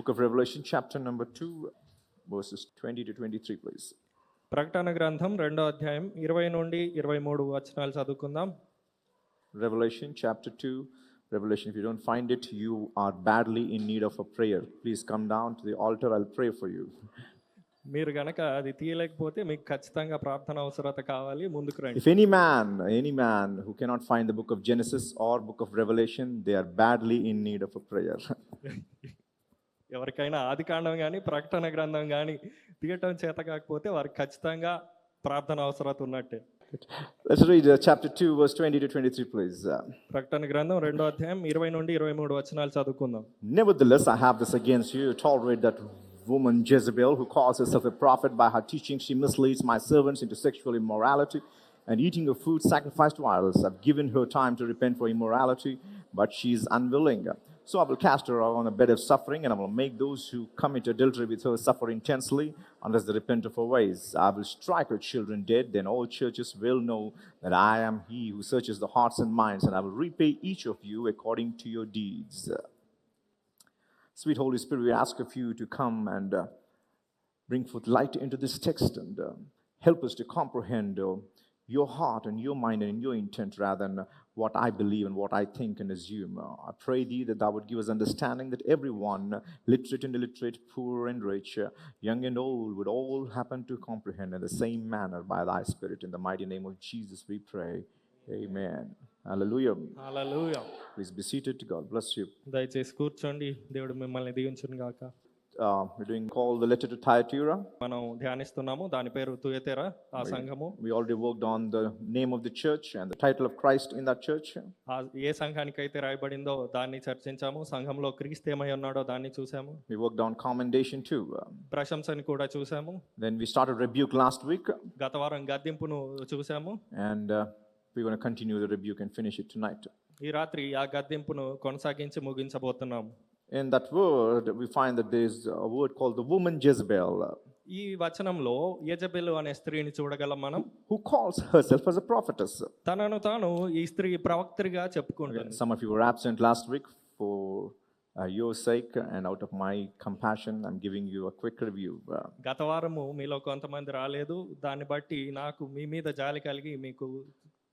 Book of Revelation, chapter number 2, verses 20 to 23, please. ప్రకటన గ్రంథం 2వ అధ్యాయం 20 నుండి 23 వచనాలు చదువుకుందాం. Revelation, chapter 2. Revelation, if you don't find it, you are badly in need of a prayer. Please come down to the altar, I'll pray for you. మీరు గనక అది తీయలేకపోతే మీకు ఖచ్చితంగా ప్రార్థన అవసరత కావాలి, ముందుకు రండి. If any man who cannot find the book of Genesis or book of Revelation, they are badly in need of a prayer. ఎవరికైనా ఆదికాండం కానీ ప్రకటన గ్రంథం కానీ తీయటం చేత కాకపోతే వారికి ఖచ్చితంగా ప్రార్థన అవసరత ఉన్నట్టే. Let's read chapter 2, verse 20 to 23, please. ప్రకటన గ్రంథం 2వ అధ్యాయం 20 నుండి 23 వచనాలు చదువుకుందాం. Nevertheless, I have this against you, to tolerate that woman Jezebel, who calls herself a prophet. By her teaching she misleads my servants into sexual immorality and eating of food sacrificed to idols. I've given her time to repent for immorality, but she is unwilling. So I will cast her on a bed of suffering, and I will make those who commit adultery with her suffer intensely unless they repent of her ways. I will strike her children dead, then all churches will know that I am he who searches the hearts and minds, and I will repay each of you according to your deeds. Sweet Holy Spirit, we ask of you to come and bring forth light into this text and help us to comprehend your heart and your mind and your intent rather than what I believe and what I think and assume. I pray thee that thou would give us understanding that everyone, literate and illiterate, poor and rich, young and old, would all happen to comprehend in the same manner by thy Spirit. In the mighty name of Jesus we pray. Amen. Hallelujah. Hallelujah. Please be seated. God bless you. దయచేసి కూర్చోండి, దేవుడు మిమ్మల్ని దీవించును గాక. We're doing called the letter to Thyatira. మనం ధ్యానిస్తున్నాము, దాని పేరు తుయతెరా, ఆ సంఘము. We already worked on the name of the church and the title of Christ in that church. ఏ సంఘానికి అయితే రాయబడిందో దాన్ని చర్చించాము, సంఘంలో క్రీస్తు ఏమై ఉన్నాడో దాన్ని చూసాము. We worked on commendation too. ప్రశంసని కూడా చూసాము. Then we started rebuke last week. గత వారం గద్దింపును చూసాము. And we're going to continue the rebuke and finish it tonight. ఈ రాత్రి ఆ గద్దింపును కొనసాగించి ముగించబోతున్నాము. In that word, we find that there is a word called the woman Jezebel, ఈ వచనంలో యెజబెలు అనే స్త్రీని చూడగలం మనం, who calls herself as a prophetess. తనను తాను ఈ స్త్రీ ప్రవక్త్రిగా చెప్పుకుంటుంది. Some of you were absent last week. For your sake and out of my compassion, I'm giving you a quick review. గత వారము మీలో కొంతమంది రాలేదు, దాన్ని బట్టి నాకు మీ మీద జాలి కలిగి మీకు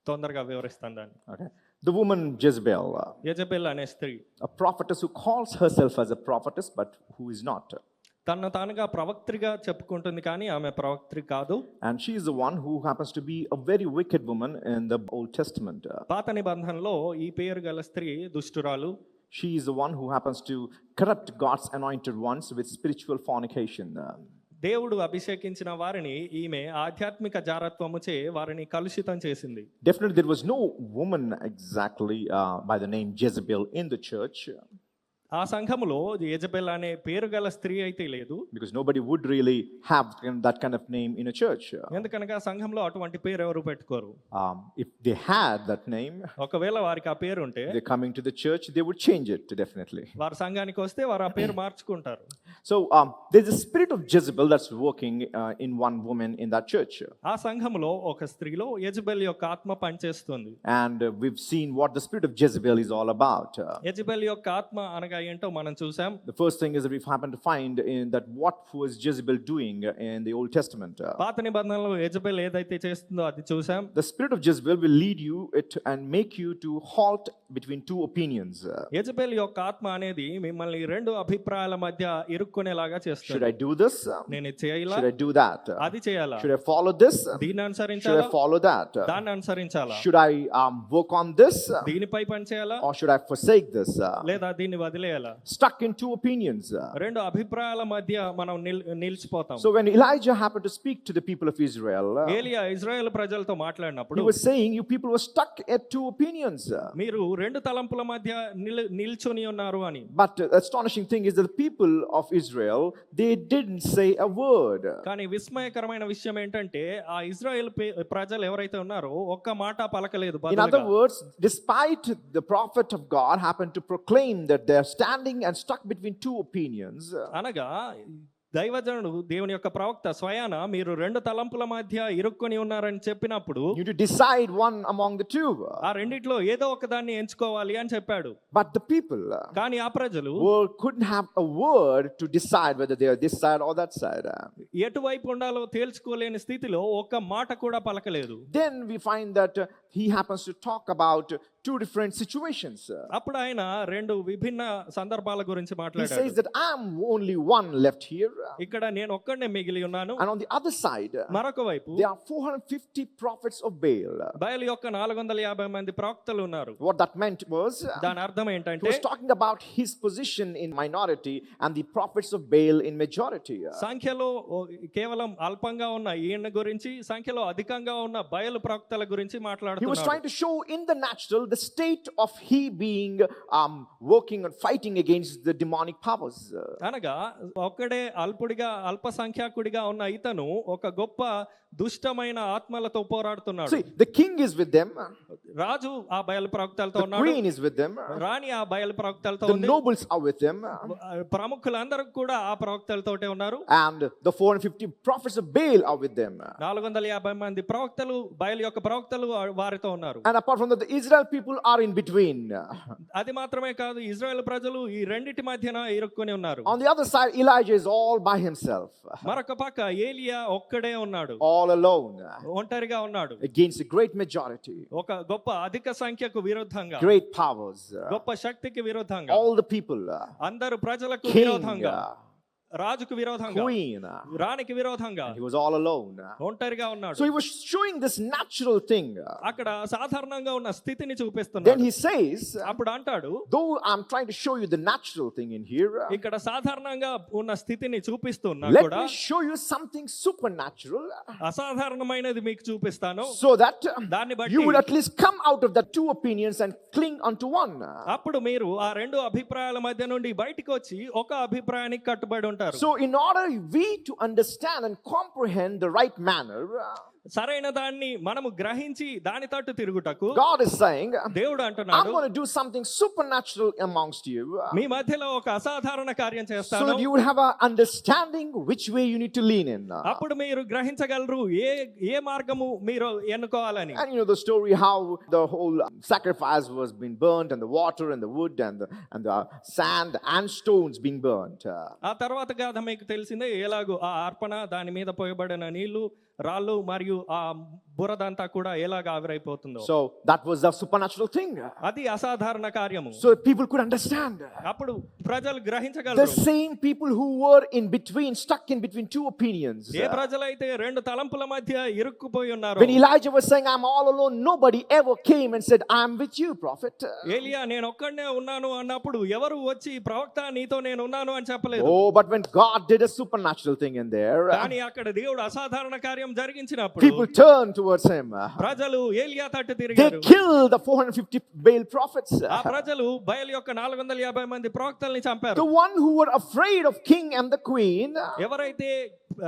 తొందరగా వివరిస్తాను దాన్ని. Okay. The woman Jezebel, Jezebel అనే స్త్రీ, a prophetess who calls herself as a prophetess but who is not. తనను తానుగా ప్రవక్త్రిగా చెప్పుకుంటుంది కానీ ఆమె ప్రవక్త్రి కాదు. And she is the one who happens to be a very wicked woman in the Old Testament. పాత నిబంధనలో ఈ పేరు గల స్త్రీ దుష్టురాలు. She is the one who happens to corrupt God's anointed ones with spiritual fornication. దేవుడు అభిషేకించిన వారిని ఈమె ఆధ్యాత్మిక జారత్వముచే వారిని కలుషితం చేసింది. Definitely there was no woman exactly by the name Jezebel in the church. ఆ సంఘములో యెజబెల్ అనే పేరు గల స్త్రీ అయితే లేదు. Because nobody would really have that kind of name in a church. ఎందుకనగా సంఘంలో అటువంటి పేరు ఎవరు పెట్టుకోరు. If they had that name, ఒకవేళ వారికి ఆ పేరు ఉంటే they're coming to the church, they would change it definitely. వారు సంఘానికి వస్తే వారు ఆ పేరు మార్చుకుంటారు. So there's a spirit of Jezebel that's working in one woman in that church. ఆ సంఘములో ఒక స్త్రీలో యెజబెల్ యొక్క ఆత్మ పనిచేస్తుంది. And we've seen what the spirit of Jezebel is all about. Jezebel యొక్క ఆత్మ అనగా ఏంటో మనం చూసాం. The first thing is that we've happened to find in that what was Jezebel doing in the Old Testament. పాత నిబంధనలో Jezebel ఏదైతే చేస్తుందో అది చూసాం. The spirit of Jezebel will lead you and make you to halt between two opinions. Jezebel యొక్క ఆత్మ అనేది మిమ్మల్ని రెండు అభిప్రాయాల మధ్య ఇరుక్కునేలాగా చేస్తుంది. Should I do this? నేను ఇది చేయాలా? Should I do that? అది చేయాలా? Should I follow this? దీన్ని Should అనుసరించాలా? I follow that? దాన్ని అనుసరించాలా? Should I work on this? దీనిపై పని చేయాలా? Or should I forsake this? లేదా దీన్ని వదిలేయాలా? Stuck in two opinions. రెండు అభిప్రాయాల మధ్య మనం నిలిచిపోతాం. So when Elijah happened to speak to the people of Israel, ఏలియా ఇశ్రాయేలు ప్రజలతో మాట్లాడినప్పుడు he was saying, you people were stuck at two opinions. మీరు రెండు తలంపుల మధ్య నిల్చొని ఉన్నారు అని. But the astonishing thing is that the people of Israel, they didn't say a word. కానీ విస్మయకరమైన విషయం ఏంటంటే ఆ ఇశ్రాయేలు ప్రజలు ఎవరైతే ఉన్నారో ఒక్క మాట పలకలేదు. In other words, despite the prophet of God happened to proclaim that they are standing and stuck between two opinions, అనగా దైవజనుడు దేవుని యొక్క ప్రవక్త స్వయాన మీరు రెండు తలంపుల మధ్య ఇరుక్కొని ఉన్నారని చెప్పినప్పుడు you need to decide one among the two. ఆ రెండిట్లో ఏదో ఒక దాన్ని ఎంచుకోవాలి అని చెప్పాడు. But the people కానీ ఆ ప్రజలు couldn't have a word to decide whether they are this side or that side. ఎటువైపు ఉండాలో తేల్చుకోలేని స్థితిలో ఒక్క మాట కూడా పలకలేదు. Then we find that he happens to talk about two different situations. అప్పుడు ఆయన రెండు విభిన్న సందర్భాల గురించి He says మాట్లాడాడు. that I'm only one left here, ఇక్కడ నేను ఒక్కడే మిగిలి ఉన్నాను, and on the other side మరొక వైపు there are 450 prophets of Baal. బయలు యొక్క 450 మంది ప్రవక్తలు ఉన్నారు. What that meant was దాని అర్థం he ఏంటంటే was talking about his position in minority and the prophets of Baal in majority. సంఖ్యలో కేవలం అల్పంగా ఉన్న ఈయన గురించి, సంఖ్యలో అధికంగా ఉన్న బయలు ప్రవక్తల గురించి He was మాట్లాడుతున్నాడు. trying to show in the natural the state of he being working and fighting against the demonic powers. అనగా ఒక్కడే అల్పుడిగా అల్పసంఖ్యాకుడిగా ఉన్న ఇతను ఒక గొప్ప దుష్టమైన ఆత్మలతో పోరాడుతున్నాడు. See, the king is with them, రాజు ఆ బయలు ప్రవక్తలతో the ఉన్నాడు, queen is with them, రాణి ఆ బయలు ప్రవక్తలతో the ఉంది, nobles are with them, ప్రముఖులందరూ కూడా ఆ ప్రవక్తలతోటే ఉన్నారు. and the 450 prophets of Baal are with them. 450 మంది ప్రవక్తలు బయలు యొక్క ప్రవక్తలు వారితో ఉన్నారు. And apart from that, the Israel people are in between. అది మాత్రమే కాదు, ఇజ్రాయెల్ ప్రజలు ఈ రెండిటి మధ్యన ఇరుక్కొని ఉన్నారు. On the other side, Elijah is all by himself, మరొక పక్క ఏలియా ఒక్కడే ఉన్నాడు, all alone, ఒంటరిగా ఉన్నాడు, against a great majority, ఒక గొప్ప అధిక సంఖ్యకు విరుద్ధంగా, great powers, గొప్ప శక్తికి విరుద్ధంగా, all the people, అందరు ప్రజలకు king, విరోధంగా, రాజుకు విరోధంగా, queen, రాణికి విరోధంగా he was all alone. ఒంటరిగా ఉన్నాడు. So he was showing this natural thing. అక్కడ సాధారణంగా ఉన్న స్థితిని Then చూపిస్తున్నాడు. he says, అప్పుడు అంటాడు, though I'm trying to show you the natural thing in here, ఇక్కడ సాధారణంగా ఉన్న స్థితిని చూపిస్తున్నా let కూడా me show you something supernatural, అసాధారణమైనది మీకు చూపిస్తాను. so that దాన్ని బట్టి you would at least come out of the two opinions and cling unto one. అప్పుడు మీరు ఆ రెండు అభిప్రాయాల మధ్య నుండి బయటికి వచ్చి ఒక అభిప్రాయానికి కట్టుబడి ఉంటారు. So in order we to understand and comprehend the right manner, సరైన దాన్ని మనము గ్రహించి దాని తట్టు తిరుగుటకు God is saying, దేవుడు I'm అంటున్నాడు, going to do something supernatural amongst you, మీ మధ్యలో ఒక అసాధారణ కార్యం so చేస్తాను. that you would have an understanding which way you need to lean in. అప్పుడు మీరు గ్రహించగలరు ఏ మార్గము మీరు ఎన్నుకోవాలని. And you know the story how the whole sacrifice was being burnt, and the water and the wood and the sand and stones being burnt. ఆ తర్వాత గాథ మీకు తెలిసిందే, ఎలాగో ఆ అర్పణ, దాని మీద పోయబడిన నీళ్లు, రాళ్ళు మరియు ఆ బురదంతా కూడా ఎలాగ ఆవిరైపోతుందో. So that was a supernatural thing. అది అసాధారణ కార్యము. So people could understand. అప్పుడు ప్రజలు The గ్రహించగలరు. same people who were in between, stuck in between two opinions. ఏ ప్రజలైతే రెండు తలంపుల మధ్య ఇరుక్కుపోయి ఉన్నారో, When Elijah was saying, I'm all alone, nobody ever came and said, I'm with you, prophet. ఏలియా నేను ఒక్కడే ఉన్నాను అన్నప్పుడు ఎవరు వచ్చి ప్రవక్త నీతో నేను ఉన్నాను అని చెప్పలేదు. Oh, but when God did a supernatural thing in there, కానీ అక్కడ దేవుడు అసాధారణ కార్యం జరిగించినప్పుడు people turned towards him. ప్రజలు ఏలియా తట్టు They తిరిగారు. killed the 450 Baal prophets. ఆ ప్రజలు బయలు యొక్క 450 మంది ప్రవక్తల్ని చంపారు. The one who were afraid of king and the queen, ఎవరైతే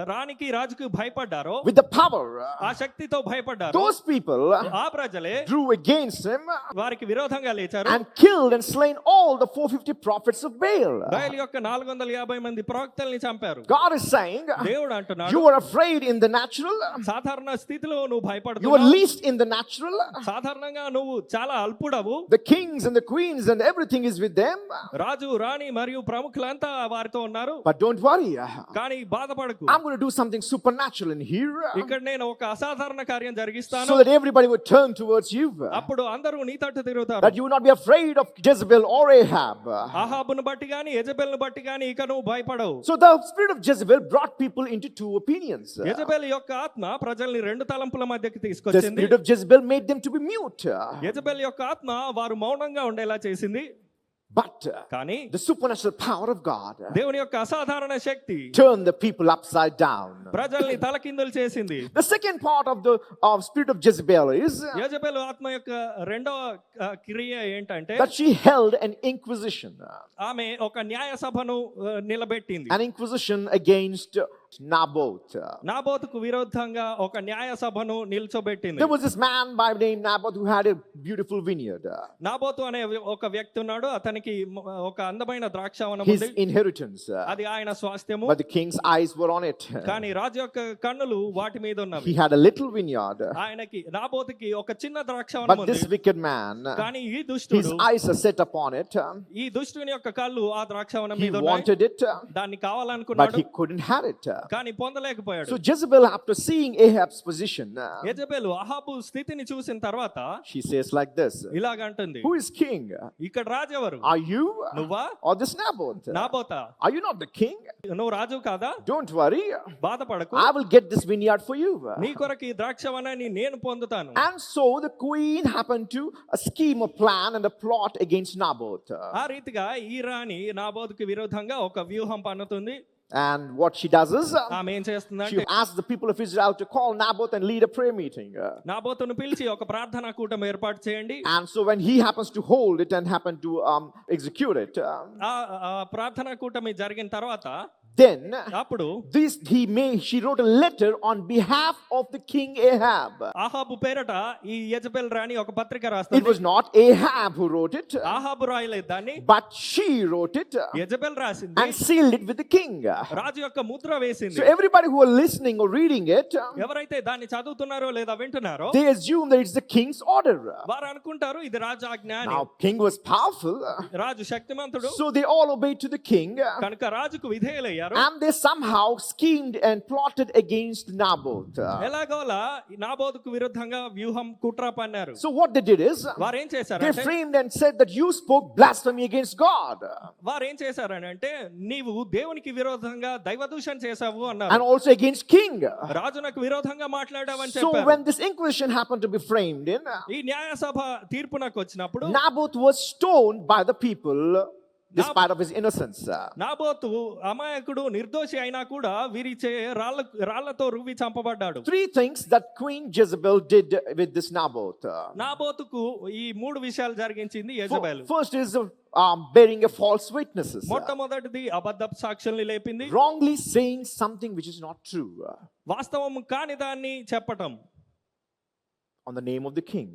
రాణికి రాజుకు భయపడ్డారో, with the power, ఆ శక్తితో భయపడ్డారు, those people ఆ ప్రజలే drew against him వారికి విరోధంగా లేచారు. and killed and slain all the 450 prophets of Baal. బయలు యొక్క 450 మంది ప్రవక్తల్ని చంపారు. God is saying, దేవుడు అంటున్నాడు, you were afraid in the natural, సాధారణ స్థితిలో నువ్వు you were భయపడుతున్నావు, least in the natural, సాధారణంగా నువ్వు చాలా అల్పుడవు, the kings and the queens and everything is with them, రాజు రాణి మరియు ప్రముఖులంతా వారితో ఉన్నారు. but don't worry, కానీ బాధపడకు, I'm going to do something supernatural in here, ఇక్కడ నేను ఒక అసాధారణ కార్యం జరిగిస్తాను. so that everybody would turn towards you, అప్పుడు అందరూ నీ తట్టు తిరుగుతారు. that you would not be afraid of Jezebel or Ahab. అహాబును బట్టి గాని యెజబెల్ను బట్టి గాని ఇక నువ్వు భయపడవు. So the spirit of Jezebel brought people into two opinions. Jezebel యొక్క ఆత్మ ప్రజల్ని రెండు తలంపుల మధ్యకి The తీసుకొచ్చింది. spirit of Jezebel made them to be mute. Jezebel యొక్క ఆత్మ వారు మౌనంగా ఉండేలా చేసింది. But కానీ the supernatural power of God దేవుని యొక్క అసాధారణ శక్తి turned the people upside down. ప్రజల్ని తలకిందులు చేసింది. The second part of the spirit of Jezebel is Jezebel ఆత్మ యొక్క రెండవ క్రియ ఏంటంటే, that she held an inquisition. ఆమె ఒక న్యాయ సభను నిలబెట్టింది. An inquisition against Naboth. నాబోతుకు విరుద్ధంగా ఒక న్యాయ సభను నిల్చోబెట్టింది. There was this man by the name Naboth who had a beautiful vineyard. Naboth అనే ఒక వ్యక్తి ఉన్నాడు. అతనికి ఒక అందమైన ద్రాక్షావనం His ఉంది. inheritance. అది ఆయన స్వాస్థ్యము. But the king's eyes were on it. కానీ రాజు యొక్క కన్నులు వాటి మీద ఉన్నవి. He had a little vineyard. ఆయనకి నాబోతుకి ఒక చిన్న ద్రాక్షావనం But ఉంది. this wicked man, కానీ ఈ his దుష్టుడు, eyes are set upon it. ఈ దుష్టుని యొక్క కళ్ళు ఆ ద్రాక్షావనం He మీద ఉన్నాయి. wanted it, దాన్ని but కావాలనుకున్నాడు, he couldn't have it. కానీ పొందలేకపోయాడు. So Jezebel, after seeing Ahab's position, యెజబెలు అహాబు స్థితిని చూసిన తర్వాత she says like this: ఇలాగంటుంది, Who is king? ఇక్కడ రాజు ఎవరు? Are you నువ్వా? or this Naboth? నాబోతా? Are you not the king? నువ్వు రాజు కాదా? Don't worry, బాధపడకు, I will get this vineyard for you. నీ కొరకు ఈ ద్రాక్షవనాన్ని నేను పొందుతాను. And so the queen happened to scheme a plan and a plot against Naboth. ఆ రీతిగా ఈ రాణి నాబోతుకి విరోధంగా ఒక వ్యూహం పన్నుతుంది. And what she does is, ఆమె ఏం she చేస్తుందంటే asks the people of Israel to call Naboth and lead a prayer meeting. నాబోతును పిలిచి ఒక ప్రార్థనా కూటమి ఏర్పాటు చేయండి. And so when he happens to hold it and happen to execute it, ఆ ప్రార్థనా కూటమి జరిగిన తర్వాత then అప్పుడు she wrote a letter on behalf of the king Ahab. ఆహాబు పేరట ఈ యెజబెల్ రాణి ఒక పత్రిక It రాస్తుంది. was not Ahab who wrote it, ఆహాబు రాయలేదు దాన్ని, but she wrote it Jezebel రాసింది, and sealed it with the king. రాజు యొక్క ముద్ర వేసింది. So everybody who are listening or reading it, ఎవరైతే దాన్ని చదువుతున్నారో లేదా వింటున్నారో they assume that it's the king's order. వారు అనుకుంటారు ఇది రాజు ఆజ్ఞ అని. Now king was powerful, రాజు శక్తిమంతుడు so they all obeyed to the king, కనుక రాజుకు విధేయులయ్యారు. and they somehow schemed and plotted against Naboth. ఎలాగోలా నాబోతుకు విరుద్ధంగా వ్యూహం కుట్ర పన్నారు. So what they did is, వారు ఏం they చేశారంటే framed and said that you spoke blasphemy against God, వారు ఏం చేశారని అంటే నీవు దేవునికి విరోధంగా దైవదూషణ చేశావు and అన్నారు. also against king. రాజునకు విరోధంగా మాట్లాడావని So చెప్పారు. when this inquisition happened to be framed in, ఈ న్యాయ సభ తీర్పునకు వచ్చినప్పుడు Naboth was stoned by the people despite of his innocence. Naboth అమాయకుడు నిర్దోషి అయినా కూడా వీరిచే రాళ్లతో రువ్వి చంపబడ్డాడు. Three things that Queen Jezebel did with this Naboth. నాబోతుకు ఈ మూడు విషయాలు జరిగించింది యెజబెలు. First is bearing a false witnesses, మొట్టమొదటిది అబద్ధపు సాక్ష్యాలను లేపింది, wrongly saying something which is not true వాస్తవం కాని దాన్ని చెప్పటం, on the name of the king,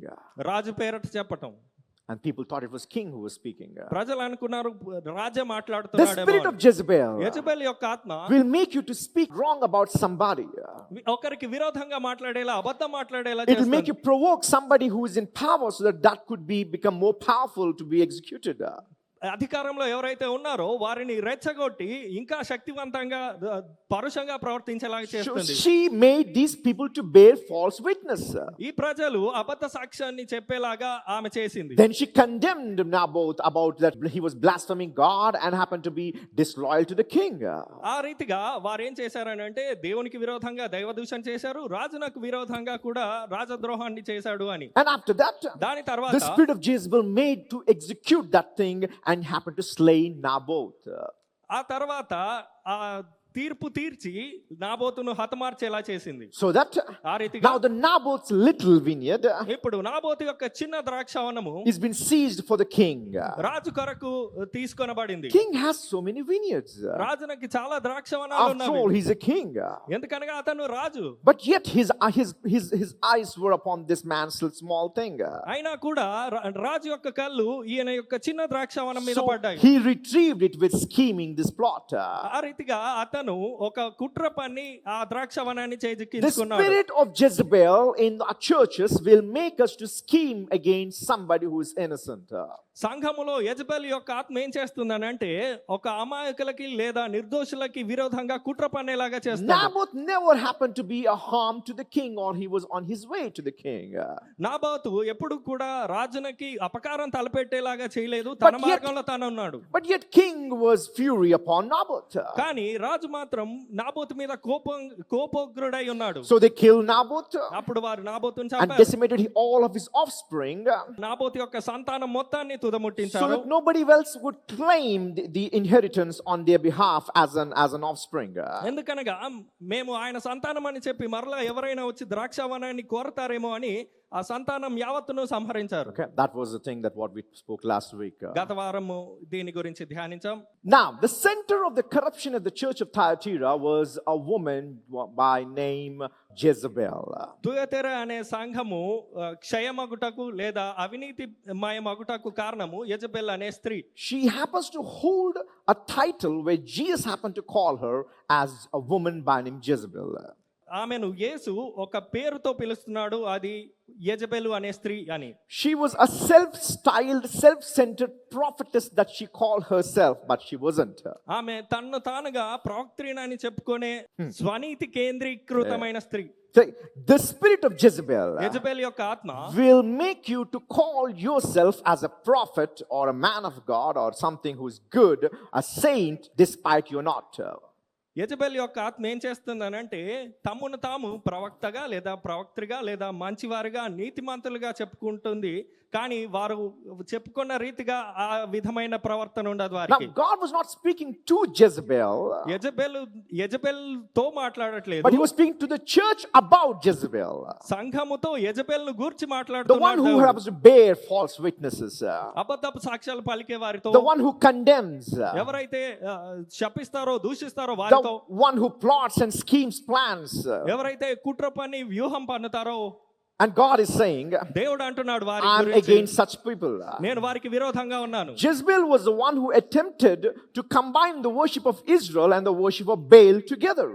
రాజు పేరట చెప్పటం. and people thought it was king who was speaking. ప్రజలు అనుకున్నారు రాజే The మాట్లాడుతున్నాడేమో spirit of అని. Jezebel యెజబెల్ యొక్క ఆత్మ will make you to speak wrong about somebody. ఒకరికి విరోధంగా మాట్లాడేలా, అబద్ధం మాట్లాడేలా It will make చేస్తుంది. you provoke somebody who is in power so that could become more powerful to be executed. అధికారంలో ఎవరైతే ఉన్నారో వారిని రెచ్చగొట్టి ఇంకా శక్తివంతంగా పరుషంగా ప్రవర్తించేలాగా So చేస్తుంది. she made these people to bear false witness. ఈ ప్రజలు అబద్ధ సాక్ష్యాన్ని చెప్పేలాగా ఆమె చేసింది. Then she condemned Naboth about that he was blaspheming God and happened to be disloyal to the king. ఆ రీతిగా వారు ఏం చేశారని అంటే దేవునికి విరోధంగా దైవదూషణ చేశారు, రాజునకు విరోధంగా కూడా రాజద్రోహాన్ని చేశాడు అని. And after that, దాని the తర్వాత spirit of Jezebel made to execute that thing and happened to slay Naboth. ఆ తర్వాత ఆ తీర్పు తీర్చి నాబోతును హతమార్చేలా చేసింది. So that ఆ రీతిగా now the Naboth's little vineyard ఇప్పుడు నాబోతు యొక్క చిన్న ద్రాక్షవనము is been seized for the king. రాజు కొరకు తీసుకొనబడింది. King has so many vineyards. రాజునకి చాలా ద్రాక్షవనాలు After ఉన్నవి. all, he's a king. ఎందుకనగా అతను రాజు. But yet his eyes were upon this man's small thing. అయినా కూడా రాజు యొక్క కళ్ళు ఈయన యొక్క చిన్న ద్రాక్షవనం మీద So పడ్డాయి. he retrieved it with scheming this plot. ఆ రీతిగా అతను ఒక కుట్ర పన్ని ఆ ద్రాక్షవనాన్ని The చేజిక్కించుకున్నాడు. spirit of Jezebel in our churches will make us to scheme against somebody who is innocent. సంఘములో యెజబెల్ యొక్క ఆత్మ ఏం చేస్తుందనంటే ఒక అమాయకులకి లేదా నిర్దోషులకి విరోధంగా కుట్ర పన్నేలాగా చేస్తాడు. Naboth never happened to be a harm to the king, or he was on his way to the king. Naboth ఎప్పుడు కూడా రాజునకి అపకారం తలపెట్టేలాగా చేయలేదు, తన But yet- మార్గంలో తాను ఉన్నాడు. But yet king was fury upon Naboth. కానీ రాజు మాత్రం నాబోతు మీద కోపోగ్రుడై ఉన్నాడు. So they killed Naboth అప్పుడు వారు నాబోతుని and చంపారు. decimated all of his offspring, Naboth యొక్క సంతానం మొత్తాన్ని so తుదముట్టించారు. that nobody else would claim the inheritance on their behalf as an offspring. ఎందుకనగా మేము ఆయన సంతానం అని చెప్పి మరలా ఎవరైనా వచ్చి ద్రాక్షవనాన్ని కోరతారేమో అని ఆ సంతానం యావత్తును సంహరించారు. Okay, that was the thing that what we spoke last week. గత వారము దీని గురించి ధ్యానించాం. Now, the center of the corruption at the church of Thyatira was a woman by name Jezebel. తుయతెర అనే సంఘము క్షయమగుటకు లేదా అవినీతిమయమగుటకు కారణము యెజబెల్ అనే స్త్రీ. She happens to hold a title where Jesus happened to call her as a woman by name Jezebel. ఆమెను యేసు ఒక పేరుతో పిలుస్తున్నాడు, అది యెజబెలు అనే స్త్రీ అని. She was a self-styled, self-centered prophetess that she called herself, but she wasn't. ఆమె తన్ను తానుగా ప్రవక్త్రినని చెప్పుకునే స్వనీతి కేంద్రీకృతమైన స్త్రీ. So, the spirit of Jezebel Jezebel యొక్క ఆత్మ will make you to call yourself as a prophet or a man of God or something who is good, a saint, despite you're not. Jezebel యొక్క ఆత్మ ఏం చేస్తుందనంటే తమను తాము ప్రవక్తగా లేదా ప్రవక్త్రిగా లేదా మంచివారిగా నీతిమంతులుగా చెప్పుకుంటుంది, కానీ వారు చెప్పుకున్న రీతిగా ఆ విధమైన ప్రవర్తన ఉండదు Now, వారికి. God was not speaking to Jezebel, Jezebel తో మాట్లాడట్లేదు, but he was speaking to the church about Jezebel, సంఘముతో యెజబెల్ ను గూర్చి the one మాట్లాడుతున్నాడు. who happens to bear false witnesses, అబద్ధపు సాక్ష్యాలు పలికే వారితో, the one who condemns, ఎవరైతే శపిస్తారో దూషిస్తారో the వారితో, one who plots and schemes plans. ఎవరైతే కుట్ర పని వ్యూహం పన్నుతారో. And God is saying, దేవుడు అంటున్నాడు వారి I'm గురించి, against such people. నేను వారికి విరోధంగా ఉన్నాను. Jezebel was the one who attempted to combine the worship of Israel and the worship of Baal together.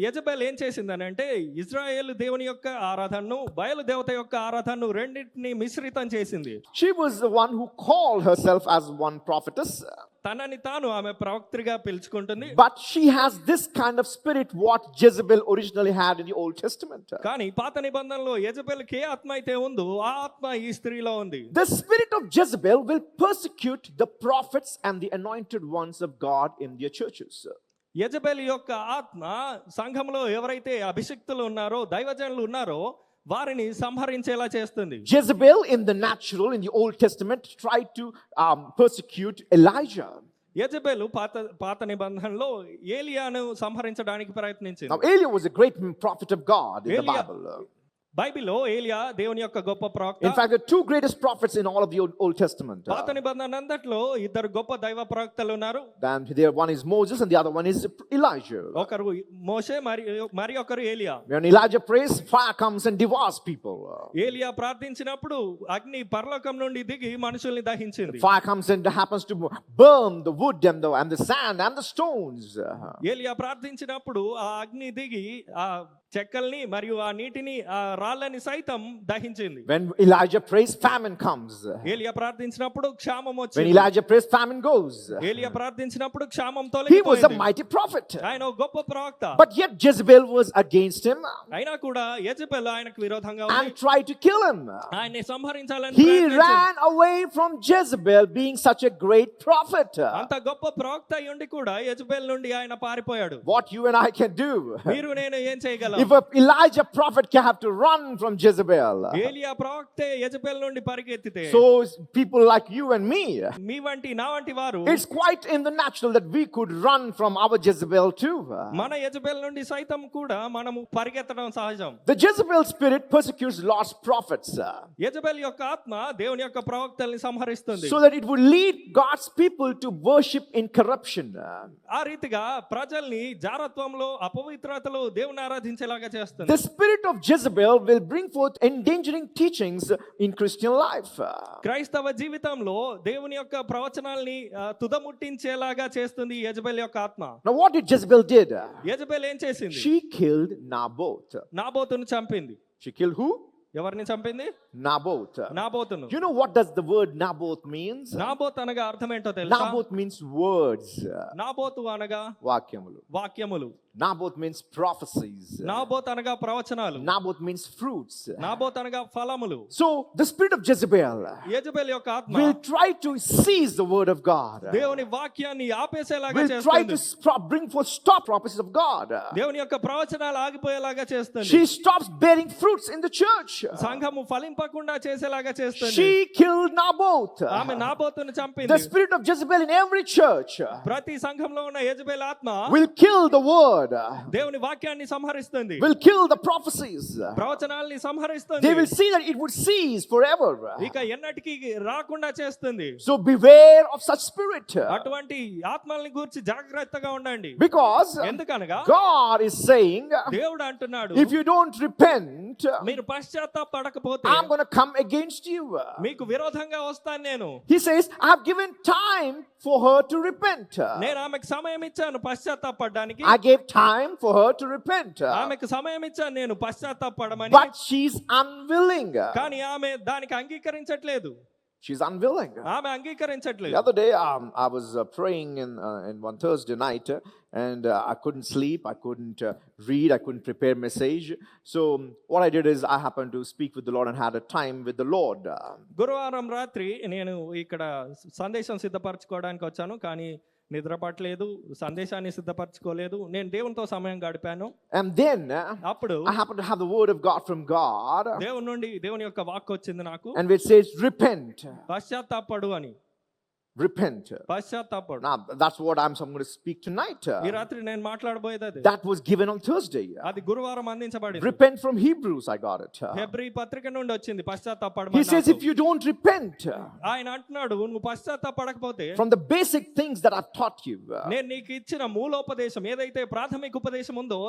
Jezebel ఏం చేసిందనంటే ఇజ్రాయేల్ దేవుని యొక్క ఆరాధనను బయలు దేవత యొక్క ఆరాధనను రెండింటిని మిశ్రితం చేసింది. She was the one who called herself as one prophetess, తనని తాను ఆమె ప్రవక్త్రిగా పిలుచుకుంటుంది. but she has this kind of spirit what Jezebel originally had in the Old Testament. కానీ పాత నిబంధనలో యెజబెల్కి ఏ ఆత్మ అయితే ఉందో ఆ ఆత్మ ఈ స్త్రీలో ఉంది. The spirit of Jezebel will persecute the prophets and the anointed ones of God in their churches. Jezebel యొక్క ఆత్మ సంఘంలో ఎవరైతే అభిషిక్తులు ఉన్నారో దైవజనులు ఉన్నారో వారిని సంహరించేలా చేస్తుంది. Jezebel in the natural in the Old Testament tried to persecute Elijah. యెజబెలు పాత నిబంధనలో ఏలియాను సంహరించడానికి ప్రయత్నించింది. Now Eliah was a great prophet of God in the Eliah- Bible. బైబిల్లో ఏలియా దేవుని యొక్క గొప్ప ప్రవక్త. In fact, the two greatest prophets in all of the Old Testament. పాత నిబంధన అంతట్లో ఇద్దరు గొప్ప దైవ ప్రవక్తలు ఉన్నారు. Then there one is Moses and the other one is Elijah. ఒకరు మోషే మరి ఒకరు ఏలియా. When Elijah prays, fire comes and devours people. ఏలియా ప్రార్థించినప్పుడు అగ్ని పరలోకం నుండి దిగి మనుషుల్ని దహించింది. Fire comes and happens to burn the wood and the sand and the stones. ఏలియా ప్రార్థించినప్పుడు ఆ అగ్ని దిగి ఆ చెక్కల్ని మరియు ఆ నీటిని ఆ రాళ్ళని సైతం దహించింది. When Elijah prays, famine comes. ఏలియా ప్రార్థించినప్పుడు క్షామం When వచ్చింది. Elijah prays, famine goes. ఏలియా ప్రార్థించినప్పుడు క్షామం He was a తొలగిపోయింది. mighty prophet. ఆయన ఒక గొప్ప ప్రవక్త. But yet Jezebel was against him అయినా కూడా యెజబెల్ ఆయనకు విరోధంగా ఉంది. and tried to kill him. ఆయన్ని సంహరించాలని He ప్రయత్నించింది. ran away from Jezebel being such a great prophet. అంత గొప్ప ప్రవక్త అయ్యుండి కూడా యెజబెల్ నుండి ఆయన పారిపోయాడు. What you and I can do. మీరు నేను ఏం చేయగలం? If a Elijah prophet can have to run from Jezebel, ఏలియా ప్రవక్తే యెజబెల్ నుండి పరిగెత్తితే so people like you and me, మీ వంటి నా వంటి వారు it's quite in the natural that we could run from our Jezebel too. మన యెజబెల్ నుండి సైతం కూడా మనము పరిగెత్తడం సహజం. The Jezebel spirit persecutes lost prophets, Jezebel యొక్క ఆత్మ దేవుని యొక్క ప్రవక్తల్ని సంహరిస్తుంది. so that it would lead God's people to worship in corruption. ఆ రీతిగా ప్రజల్ని జారత్వంలో అపవిత్రతలో దేవుని ఆరాధించేలాగా చేస్తుంది. The spirit of Jezebel will bring forth endangering teachings in Christian life. క్రైస్తవ జీవితంలో దేవుని యొక్క ప్రవచనాల్ని తుదముట్టించేలాగా చేస్తుంది యెజబెల్ యొక్క ఆత్మ. Now what did Jezebel did? Jezebel ఏం చేసింది? She killed Naboth. నాబోతును చంపింది. She killed who? ఎవరిని చంపింది? Naboth. నాబోతును. You know what does the word Naboth means? Naboth అనగా అర్థం ఏంటో తెలుసా? Naboth means words. నాబోతు అనగా వాక్యములు. వాక్యములు. Naboth means prophecies. నాబోత్ అనగా ప్రవచనాలు. Naboth means fruits. నాబోత్ అనగా ఫలములు. So the spirit of Jezebel Jezebel యొక్క ఆత్మ will try to seize the word of God. దేవుని వాక్యాన్ని ఆపేసేలాగా Will try to చేస్తుంది. bring forth stop prophecies of God. దేవుని యొక్క ప్రవచనాలు ఆగిపోయేలాగా చేస్తుంది. She stops bearing fruits in the church. సంఘము ఫలింపకుండా చేసేలాగా చేస్తుంది. She killed Naboth. ఆమె నాబోతును The చంపింది. spirit of Jezebel in every church ప్రతి సంఘంలో ఉన్న యెజబెల్ ఆత్మ will kill the word. word దేవుని వాక్యాన్ని సంహరిస్తుంది, will kill the prophecies. ప్రవచనాల్ని They సంహరిస్తుంది, will see that it would cease forever. ఇక ఎన్నటికీ రాకుండా చేస్తుంది. So beware of such spirit. అటువంటి ఆత్మల్ని గూర్చి జాగ్రత్తగా ఉండండి. Because ఎందుకనగా God is saying, దేవుడు అంటున్నాడు, if you don't repent, మీరు పశ్చాత్తాపడకపోతే I'm going to come against you. మీకు విరోధంగా వస్తాను నేను. He says, I have given time for her to repent. నేను ఆమెకు సమయం ఇచ్చాను పశ్చాత్తాపడడానికి, I gave time for her to repent. ఆమెకు సమయం ఇచ్చాను నేను పశ్చాత్తాపడమని. But she's unwilling. కానీ ఆమె దానికి అంగీకరించట్లేదు, She's unwilling. ఆమె అంగీకరించట్లేదు. The other day, I was praying in one Thursday night, and I couldn't sleep, I couldn't read, I couldn't prepare message. So what I did is I happened to speak with the Lord and had a time with the Lord. గురువారం రాత్రి నేను ఇక్కడ సందేశం సిద్ధపరచుకోవడానికి వచ్చాను, కానీ నిద్ర పట్టలేదు, సందేశాన్ని సిద్ధపరచుకోలేదు, నేను దేవునితో సమయం గడిపాను. And then అప్పుడు I happened to have the word of God from God, దేవుని నుండి దేవుని యొక్క వాక్కు వచ్చింది నాకు, and it says repent. పశ్చాత్తాపడు అని. Repent. పశ్చాత్తాపడు. Now that's what I'm going to speak tonight. ఈ రాత్రి నేను మాట్లాడబోయేది అదే. That was given on Thursday. అది గురువారం అందించబడింది. Repent from Hebrews, I got it. Hebrew పత్రిక నుండి వచ్చింది He పశ్చాత్తాపడమని. says if you don't repent ఆయన అంటున్నాడు, నువ్వు పశ్చాత్తాపడకపోతే from the basic things that I've taught you, నేను నీకు ఇచ్చిన మూలోపదేశం ఏదైతే ప్రాథమిక ఉపదేశం ఉందో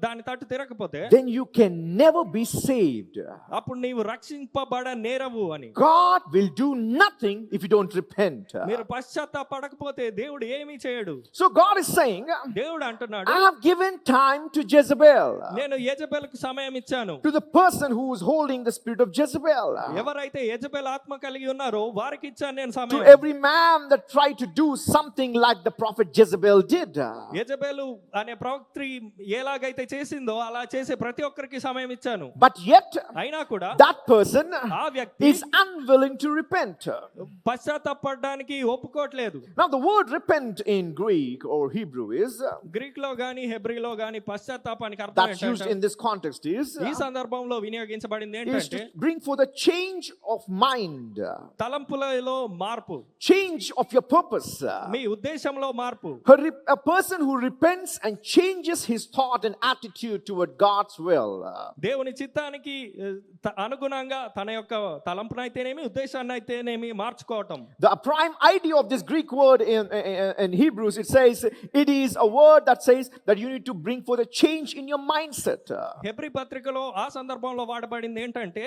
దాన్ని తట్టు తిరగకపోతే then you can never be saved. అప్పుడు నీవు రక్షింపబడ నేరవు అని. God will do nothing if you don't repent. మీరు పశ్చాత్తాపడకపోతే దేవుడు ఏమీ చేయడు. So God is saying, దేవుడు అంటున్నాడు, I have given time to Jezebel, నేను యెజబెలుకు సమయం ఇచ్చాను. to the person who is holding the spirit of Jezebel, ఎవరైతే యెజబెల్ ఆత్మ కలిగి ఉన్నారో వారికి ఇచ్చాను నేను to సమయం. every man that tried to do something like the prophet Jezebel did. యెజబెలు అనే ప్రవక్త్రి ఎలాగైతే చేసిందో అలా చేసే ప్రతి ఒక్కరికి సమయం ఇచ్చాను. But yet అయినా కూడా that person ఆ వ్యక్తి is unwilling to repent. పశ్చాత్తాపడడానికి ఒప్పుకోవట్లేదు. Now the word repent in Greek or Hebrew is Greek లో గాని హెబ్రీలో గాని పశ్చాత్తాపానికి అర్థం that's used in this context is ఈ సందర్భంలో వినియోగించబడింది is ఏంటంటే to bring forth a change of mind, తలంపులలో మార్పు, change of your purpose. మీ ఉద్దేశంలో మార్పు. A person who repents and changes his thought and attitude toward God's will. దేవుని చిత్తానికి అనుగుణంగా తన యొక్క తలంపునైతేనేమి ఉద్దేశాన్ని అయితేనేమి మార్చుకోవటం. The prime idea of this Greek word in Hebrews, it says it is a word that says that you need to bring forth a change in your mindset. Hebrew పత్రికలో ఆ సందర్భంలో వాడబడింది ఏంటంటే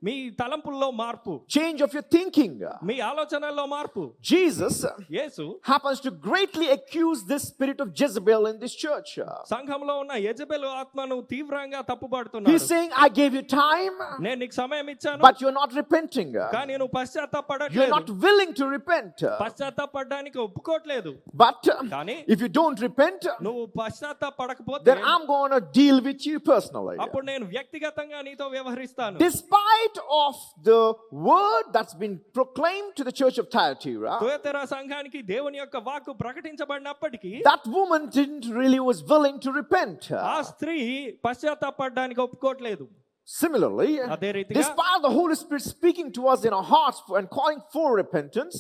మీ తలంపుల్లో మార్పు, Change of your thinking. మీ ఆలోచనల్లో మార్పు. Jesus Yesu happens to greatly accuse this spirit of Jezebel in this church. సంఘంలో ఉన్న యెజబెలు ఆత్మను తీవ్రంగా He's తప్పుపడుతున్నాడు. saying, I gave you time, నేను నీకు సమయం ఇచ్చాను, but you're not repenting. కానీ నువ్వు You're పశ్చాత్తాపడట్లేదు, not willing to repent. పశ్చాత్తాపడడానికి ఒప్పుకోవట్లేదు. But కానీ if you don't repent, నువ్వు పశ్చాత్తాపడకపోతే then I'm going to deal with you personally. అప్పుడు నేను వ్యక్తిగతంగా నీతో వ్యవహరిస్తాను. Despite of the word that's been proclaimed to the church of Thyatira, Thyatira సంఘానికి దేవుని యొక్క వాక్కు ప్రకటించబడినప్పటికీ that woman didn't really was willing to repent. ఆ స్త్రీ పశ్చాత్తాపడడానికి ఒప్పుకోవట్లేదు. Similarly, అదే రీతిగా despite the Holy Spirit speaking to us in our hearts and calling for repentance,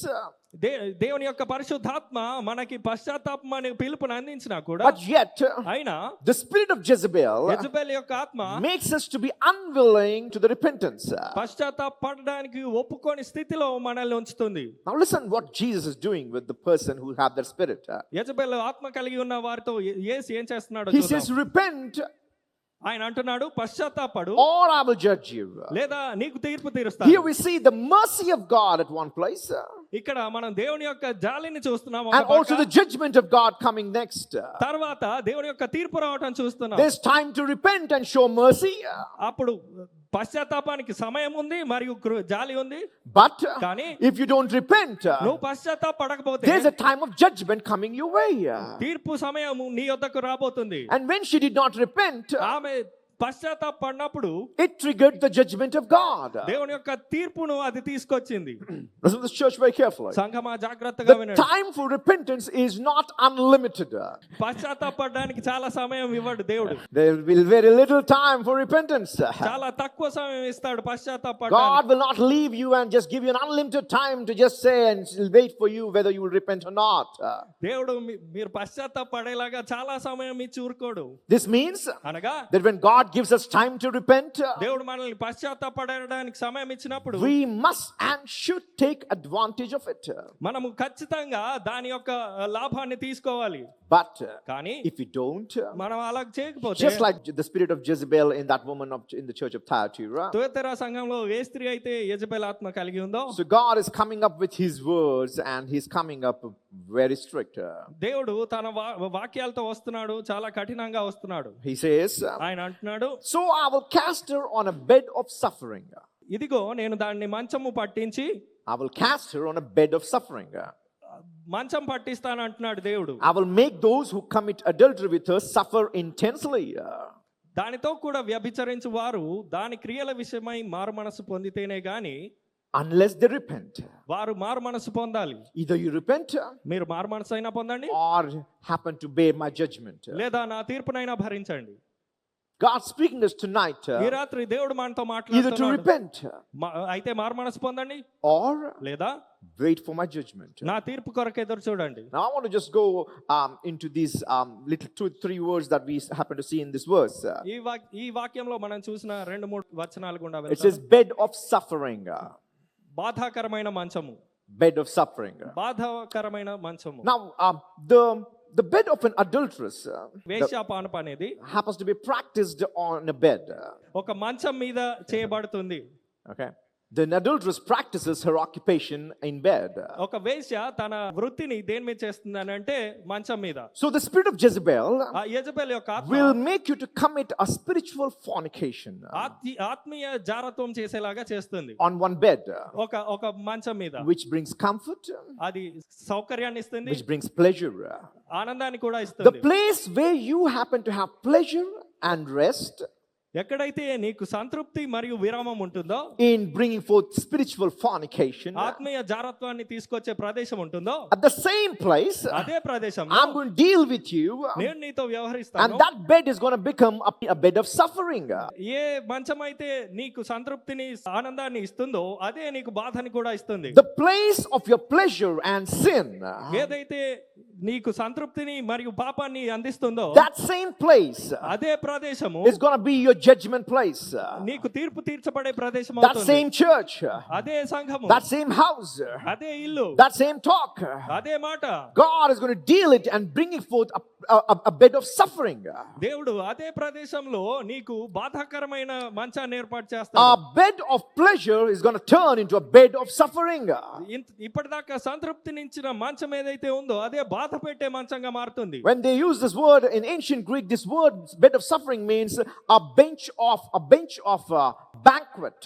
దేవుని యొక్క పరిశుద్ధాత్మ మనకి పశ్చాత్తాపం అనే పిలుపుని అందించినా కూడా, but yet అయినా the spirit of Jezebel Jezebel యొక్క ఆత్మ makes us to be unwilling to the repentance. పశ్చాత్తాపడడానికి ఒప్పుకోని స్థితిలో మనల్ని ఉంచుతుంది. Now listen what Jesus is doing with the person who have that spirit. Jezebel ఆత్మ కలిగి ఉన్న వారితో యేసు ఏం చేస్తున్నాడో He చూద్దాం. says, repent ఆయన అంటున్నాడు, పశ్చాత్తాపడు or I will judge you. లేదా నీకు తీర్పు తీరుస్తాను. Here we see the mercy of God at one place, ఇక్కడ మనం దేవుని యొక్క జాలిని చూస్తున్నాం, and also the judgment of God coming next. తర్వాత దేవుని యొక్క తీర్పు రావటం చూస్తున్నాం. There's time to repent and show mercy, అప్పుడు పశ్చాత్తాపానికి సమయం ఉంది మరియు జాలి ఉంది. but కానీ if you don't repent, నువ్వు పశ్చాత్తాపడకపోతే there's a time of judgment coming your way. తీర్పు సమయం నీ యొద్దకు రాబోతుంది. And when she did not repent, ఆమె పశ్చాత్తాపడినప్పుడు it triggered the judgment of God. దేవుని యొక్క తీర్పును అది తీసుకొచ్చింది. Listen to this church very carefully. సంఘమా జాగ్రత్తగా The వినండి. time for repentance is not unlimited. పశ్చాత్తాపడడానికి చాలా సమయం ఇవ్వడు దేవుడు. There will be very little time for repentance. చాలా తక్కువ సమయం ఇస్తాడు God పశ్చాత్తాపడడానికి. will not leave you and just give you an unlimited time to just say and he'll wait for you whether you will repent or not. దేవుడు మీరు పశ్చాత్తాపడేలాగా చాలా సమయం ఇచ్చి ఊరుకోడు. This means అనగా that when God gives us time to repent, దేవుడు మనల్ని పశ్చాత్తాపడడానికి సమయం ఇచ్చినప్పుడు we must and should take advantage of it. మనము ఖచ్చితంగా దాని యొక్క లాభాన్ని తీసుకోవాలి. But కానీ if we don't, మనం అలా చేయకపోతే just like the spirit of Jezebel in that woman in the church of Thyatira, Thyatira సంఘంలో ఏ స్త్రీ అయితే యెజబెల్ ఆత్మ కలిగి ఉందో, so God is coming up with his words and he's coming up very strict. దేవుడు తన వాక్యాలతో వస్తున్నాడు, చాలా కఠినంగా వస్తున్నాడు. He says, ఆయన అంటున్నాడు, so I will cast her on a bed of suffering. ఇదిగో నేను దాన్ని మంచము పట్టించి I will cast her on a bed of suffering. మంచం పట్టిస్తాను అంటున్నాడు దేవుడు. I will make those who commit adultery with her suffer intensely. దానితో కూడా వ్యభిచరించు వారు దాని క్రియల విషయమై మారు మనసు పొందితేనే గాని, Unless they repent. వారు మారు మనసు పొందాలి. Either you repent మీరు మారు మనసు అయినా పొందండి, or happen to bear my judgment. లేదా నా తీర్పునైనా భరించండి. God speaking to us tonight. ఈ రాత్రి దేవుడు మనతో Either to మాట్లాడుతున్నాడు. repent అయితే మారు మనసు పొందండి, or లేదా wait for my judgment. నా తీర్పు కొరకు ఎదురు చూడండి. Now I want to just go into these little 2-3 words that we happen to see in this verse. ఈ వాక్యంలో మనం చూసిన 2-3 వచనాలు గుండా It says bed of suffering. బాధాకరమైన మంచము, Bed of suffering. బాధాకరమైన మంచము. Now the bed of an adulteress వేశ్యాపానప అనేది happens to be practiced on a bed. ఒక మంచం మీద చేయబడుతుంది. Okay. The adulteress practices her occupation in bed. ఒక వేశ్య తన వృత్తిని దేని మీద చేస్తుంది అని అంటే మంచం మీద. So the spirit of Jezebel ఆ యెజబెల్ యొక్క ఆత్మ will make you to commit a spiritual fornication ఆత్మీయ జారత్వం చేసేలాగా చేస్తుంది. on one bed, ఒక మంచం మీద, which brings comfort, అది సౌకర్యాన్ని ఇస్తుంది, which brings pleasure. ఆనందాన్ని కూడా The ఇస్తుంది. place where you happen to have pleasure and rest ఎక్కడైతే నీకు సంతృప్తి మరియు విరామం ఉంటుందో, in bringing forth spiritual fornication, ఆత్మీయ జారత్వాన్ని తీసుకొచ్చే ప్రదేశం ఉంటుందో, at the same place అదే ప్రదేశం I'm going to deal with you, నేను నీతో and వ్యవహరిస్తాను. that bed is going to become a bed of suffering. ఏ మంచం అయితే నీకు సంతృప్తిని ఆనందాన్ని ఇస్తుందో అదే నీకు బాధని కూడా ఇస్తుంది. The place of your pleasure and sin, ఏదైతే నీకు సంతృప్తిని మరియు పాపాన్ని అందిస్తుందో that same place అదే ప్రదేశము is going to be your judgment place. నీకు తీర్పు తీర్చబడే ప్రదేశం That అవుతుంది. same church, అదే సంఘము, that same house, అదే ఇల్లు, that same talk, అదే మాట. God is going to deal it and bring it forth a bed of suffering. దేవుడు అదే ప్రదేశంలో నీకు బాధాకరమైన మంచాన్ని ఏర్పాటు A చేస్తాడు. bed of pleasure is going to turn into a bed of suffering. ఇప్పటిదాకా సంతృప్తినిచ్చిన మంచం ఏదైతే ఉందో అదే బాధ పెట్టే మంచంగా మారుతుంది. When they use this word in ancient Greek, this word bed of suffering means a bench of banquet.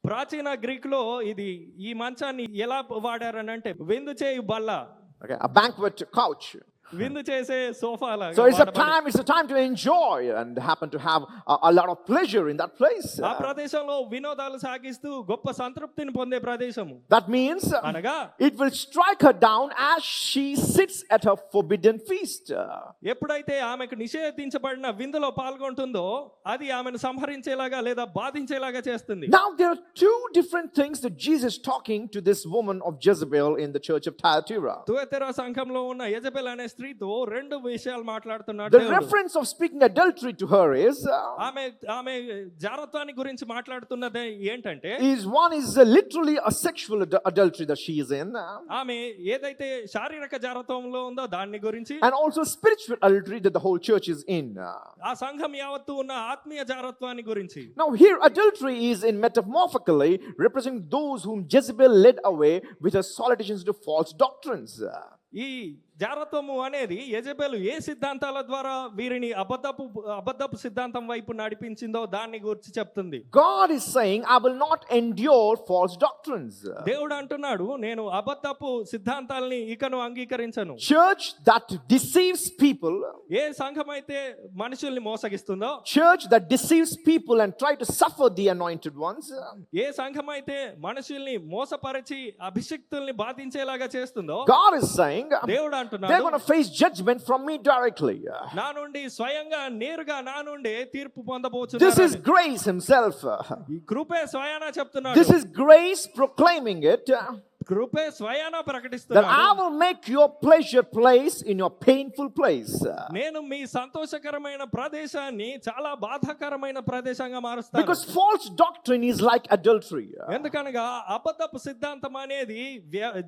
ప్రాచీన గ్రీక్ లో ఇది ఈ మంచాన్ని ఎలా వాడారని అంటే విందు చేయు బల్ల, Okay, a banquet couch. విందు చేసే సోఫా లాగా So it's వాడబడింది. a time to enjoy and happen to have a lot of pleasure in that place. ఆ ప్రదేశంలో వినోదాలు సాగిస్తూ గొప్ప సంతృప్తిని పొందే ప్రదేశము. That means అనగా it will strike her down as she sits at her forbidden feast. ఎప్పుడైతే ఆమెకు నిషేధించబడిన విందులో పాల్గొంటుందో అది ఆమెను సంహరించేలాగా లేదా బాధించేలాగా చేస్తుంది. Now there are two different things that Jesus talking to this woman of Jezebel in the church of Thyatira. Thyatira సంఘంలో ఉన్న Jezebel అనే స్త్రీతో రెండు విషయాలు మాట్లాడుతున్నాడు The దేవుడు. reference of speaking adultery to her is ఆమె జారత్వాన్ని గురించి మాట్లాడుతున్నది ఏంటంటే, one is literally a sexual adultery that she is in, ఆమె ఏదైతే శారీరక జారత్వంలో ఉందో దాన్ని గురించి, and also spiritual adultery that the whole church is in. ఆ సంఘం యావత్తు ఉన్న ఆత్మీయ జారత్వాన్ని గురించి. Now here adultery is in metamorphically representing those whom Jezebel led away with her solitations to false doctrines. ఈ జారత్వము అనేది యెజెబెలు ఏ సిద్ధాంతాల ద్వారా వీరిని అబద్ధపు సిద్ధాంతం వైపు నడిపించిందో దాన్ని గురించి చెప్తుంది. God is saying, I will not endure false doctrines. దేవుడు అంటున్నాడు, నేను అబద్ధపు సిద్ధాంతాలని ఇకను అంగీకరించను. Church that deceives people, ఏ సంఘం అయితే మనుషుల్ని మోసగిస్తుందో, church that deceives people and try to suffer the anointed ones, ఏ సంఘం అయితే మనుషుల్ని మోసపరిచి అభిషిక్తుల్ని బాధించేలాగా చేస్తుందో, God is saying, దేవుడు they're అంటున్నాడు, going to face judgment from me directly. నా నుండి స్వయంగా నేరుగా నా నుండి తీర్పు This is పొందబోతున్నారు. grace himself. ఈ కృపే స్వయాన This చెప్తున్నాడు, is grace proclaiming it, కృపే స్వయాన that ప్రకటిస్తున్నాడు. I will make your pleasure place in your painful place. నేను మీ సంతోషకరమైన ప్రదేశాన్ని చాలా బాధాకరమైన ప్రదేశంగా మారుస్తాను. Because false doctrine is like adultery. ఎందుకనగా అబద్ధపు సిద్ధాంతం అనేది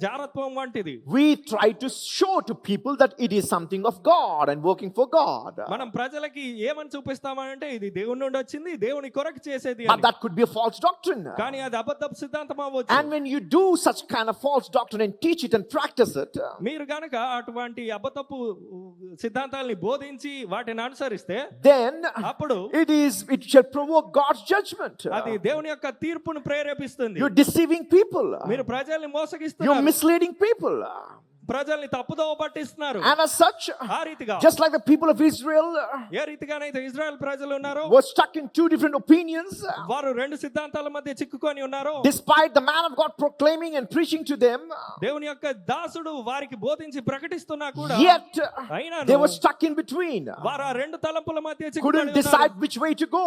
జారత్వం వంటిది. We try to show to people that it is something of God and working for God. మనం ప్రజలకి ఏమని చూపిస్తామంటే ఇది దేవుని నుండి వచ్చింది, దేవుని కొరకు చేసేది But అని. that could be a false doctrine. కానీ అది అబద్ధపు సిద్ధాంతం అవ్వచ్చు. And when you do such kind of false doctrine and teach it and practice it, మీరు గనక అటువంటి అబద్ధపు సిద్ధాంతాలని బోధించి వాటిని అనుసరిస్తే then అప్పుడు it shall provoke God's judgment. అది దేవుని యొక్క తీర్పును ప్రేరేపిస్తుంది. You're deceiving people. మీరు ప్రజల్ని You're మోసగిస్తున్నారు, misleading people. ప్రజల్ని తప్పుదోవ పట్టిస్తున్నారు. And as such, ఆ రీతిగా just like the people of Israel ఏ రీతిగానైతే ఇజ్రాయెల్ ప్రజలు ఉన్నారో, were stuck in two different opinions, వారు రెండు సిద్ధాంతాల మధ్య చిక్కుకొని ఉన్నారు. despite the man of God proclaiming and preaching to them, దేవుని యొక్క దాసుడు వారికి బోధించి ప్రకటిస్తున్నా కూడా yet అయినాను they were stuck in between. వారు ఆ రెండు తలంపుల మధ్య చిక్కుకొని Couldn't ఉన్నారు. decide which way to go.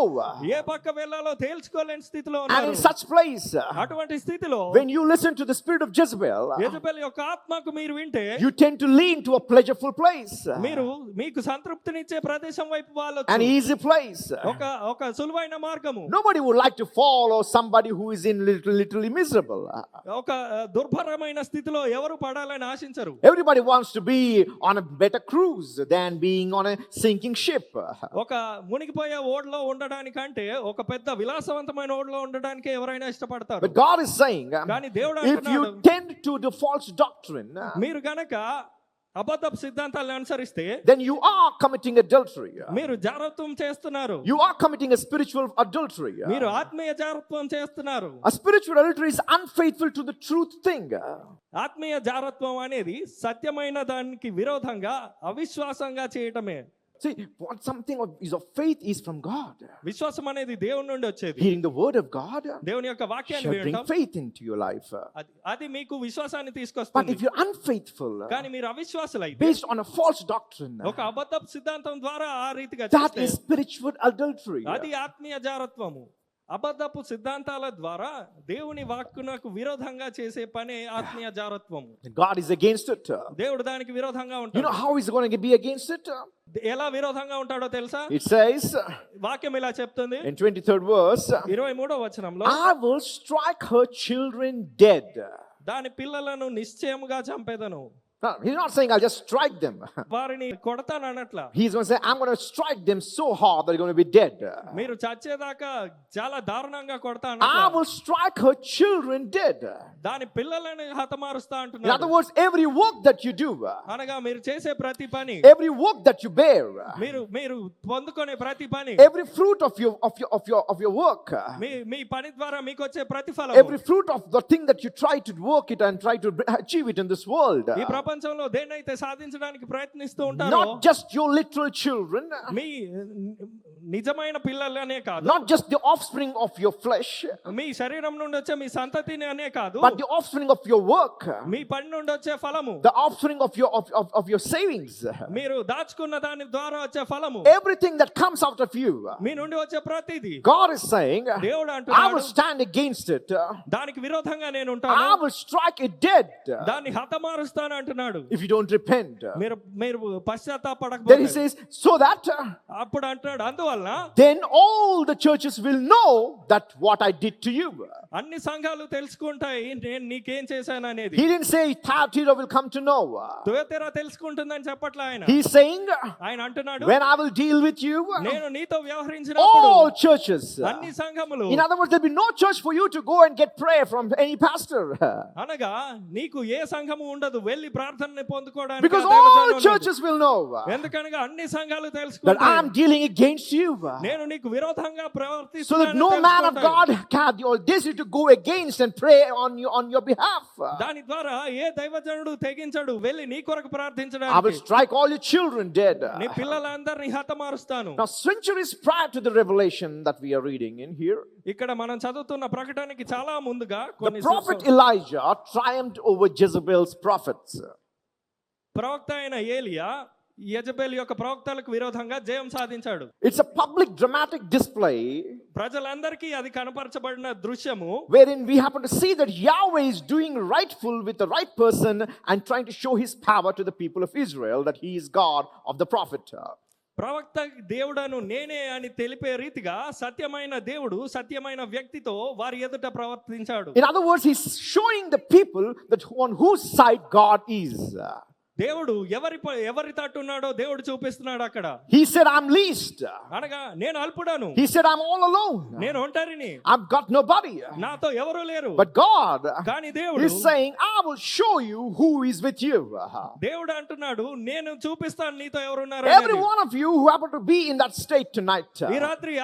ఏ పక్క వెళ్ళాలో తేల్చుకోలేని స్థితిలో And ఉన్నారు. in such place, అటువంటి స్థితిలో when you listen to the spirit of Jezebel, Jezebel యొక్క ఆత్మకు మీరు వింటే you tend to lean to a pleasureful place, మీరు మీకు సంతృప్తినిచ్చే ప్రదేశం వైపు an వాళ్ళొచ్చు. easy place. ఒక సులువైన మార్గము. Nobody would like to follow somebody who is in literally miserable. ఒక దుర్భరమైన స్థితిలో ఎవరు పడాలని ఆశించరు. Everybody wants to be on a better cruise than being on a sinking ship. ఒక మునిగిపోయే ఓడలో ఉండడానికంటే ఒక పెద్ద విలాసవంతమైన ఓడలో ఉండడానికి ఎవరైనా ఇష్టపడతారు. But God is saying, కానీ దేవుడు if you అంటున్నాడు, tend to the false doctrine, మీరు గనక అబద్ధపు సిద్ధాంతాలను అనుసరిస్తే then you are committing adultery. మీరు జారత్వం చేస్తున్నారు. You are committing a spiritual adultery. మీరు ఆత్మీయ జారత్వం చేస్తున్నారు. A spiritual adultery is unfaithful to the truth thing. ఆత్మీయ జారత్వం అనేది సత్యమైన దానికి విరోధంగా అవిశ్వాసంగా చేయటమే. See, what something is of faith is from God. విశ్వాసం అనేది దేవుని నుండి వచ్చేది. Hearing the word of God దేవుని యొక్క వాక్యాన్ని shall bring వినటం faith into your life. అది మీకు విశ్వాసాన్ని But తీసుకొస్తుంది. if you're unfaithful, కానీ మీరు అవిశ్వాసులైతే based on a false doctrine, ఒక అబద్ధపు సిద్ధాంతం ద్వారా ఆ రీతిగా that చేస్తే is spiritual adultery. అది ఆత్మీయ జారత్వము. అబద్ధపు సిద్ధాంతాల ద్వారా దేవుని వాక్కునకు విరోధంగా చేసే పనే ఆత్మీయ జారత్వము. God is against it. దేవుడు దానికి విరోధంగా You ఉంటాడు. know how he's going to be against it? ఎలా విరోధంగా ఉంటాడో తెలుసా? It says వాక్యం ఇలా చెప్తుంది, in 23rd verse, 23వ వచనంలో, I will strike her children dead. దాని పిల్లలను నిశ్చయముగా చంపేదను. No, he's not saying I'll just strike them. వారిని కొడతానట్లా. He's going to say, I'm going to strike them so hard they're going to be dead. మీరు చచ్చేదాకా చాలా దారుణంగా కొడతా I అన్నట్లా. will strike her children dead. దాని పిల్లలని హతమారుస్తా In other అంటున్నాడు. words, every work that you do, అనగా మీరు చేసే ప్రతి పని, every work that you bear, మీరు పొందుకునే ప్రతి పని, every fruit of your work, మీ పని ద్వారా మీకు వచ్చే ప్రతిఫలం, every fruit of the thing that you try to work it and try to achieve it in this world, ఈ ప్రపంచంలో దేన్నైతే సాధించడానికి ప్రయత్నిస్తూ ఉంటారో, not just your literal children, మీ నిజమైన పిల్లలనే కాదు, not just the offspring of your flesh, మీ శరీరం నుండి వచ్చే మీ సంతతిని అనే కాదు, but the offspring of your work, మీ పని నుండి వచ్చే ఫలము, the offspring of your savings, మీరు దాచుకున్న దాని ద్వారా వచ్చే ఫలము, everything that comes out of you. మీ నుండి వచ్చే ప్రతిది. God is saying, దేవుడు I అంటున్నాడు, will stand against it. దానికి విరోధంగా నేను ఉంటాను, I will strike it dead దాన్ని హతమారుస్తాను అంటున్నాడు. if you don't repent. మీరు Then he పశ్చాత్తాపడకపోతే, says, so that అప్పుడు అంటున్నాడు, అందువల్ల then all the churches will know that what I did to you. అన్ని సంఘాలు తెలుసుకుంటాయి నేను నీకేం చేశాను అనేది. He didn't say Thyatira will come to know. తుయతీరా తెలుసుకుంటుందని చెప్పట్లా ఆయన. He's saying, ఆయన అంటున్నాడు, when I will deal with you, నేను నీతో వ్యవహరించినప్పుడు all churches. అన్ని సంఘములు, In other words, there'll be no church for you to go and get prayer from any pastor. అనగా నీకు ఏ సంఘము ఉండదు వెళ్ళి ప్రార్థనని పొందుకోవడానికి Because ఆ దైవజనుడు all ఉన్నాడు. churches will know ఎందుకనగా అన్ని సంఘాలు that తెలుసుకుంటాయి I am dealing against you. నేను నీకు విరోధంగా So that ప్రవర్తిస్తున్నానని no man of తెలుసుకుంటాయి. God had the audacity to go against and pray on your behalf. దాని ద్వారా ఏ దైవజనుడు తెగించడు వెళ్ళి నీ కొరకు I will ప్రార్థించడానికి. strike all your children dead. నీ పిల్లలందరినీ హతమారుస్తాను. Now, centuries prior to the revelation that we are reading in here, ఇక్కడ మనం చదువుతున్న ప్రకటనకి చాలా ముందుగా the కొన్ని prophet Elijah triumphed over Jezebel's prophets. ప్రవక్త అయిన ఏలియా యెజబెల్ యొక్క ప్రవక్తలకు విరోధంగా జయం సాధించాడు. It's a public dramatic display ప్రజలందరికీ అది కనపరచబడిన దృశ్యము wherein we happen to see that Yahweh is doing rightful with the right person and trying to show his power to the people of Israel that he is God of the prophet. ప్రవక్త దేవుడను నేనే అని తెలిపే రీతిగా సత్యమైన దేవుడు సత్యమైన వ్యక్తితో వారి ఎదుట ప్రవర్తించాడు. In other words, he's showing the people that on whose side God is. దేవుడు ఎవరి తట్టు ఉన్నాడో దేవుడు చూపిస్తున్నాడు అక్కడ. He said, I'm least. అనగా నేను అల్పుడను, He said, I'm all alone. నేను ఒంటరిని, I've got nobody. నాతో ఎవరు లేరు. But God కానీ దేవుడు is saying, I will show you who is with you. దేవుడు అంటున్నాడు నేను చూపిస్తాను నీతో ఎవరున్నారు. Every one of you who happen to be in that state tonight, ఈ రాత్రి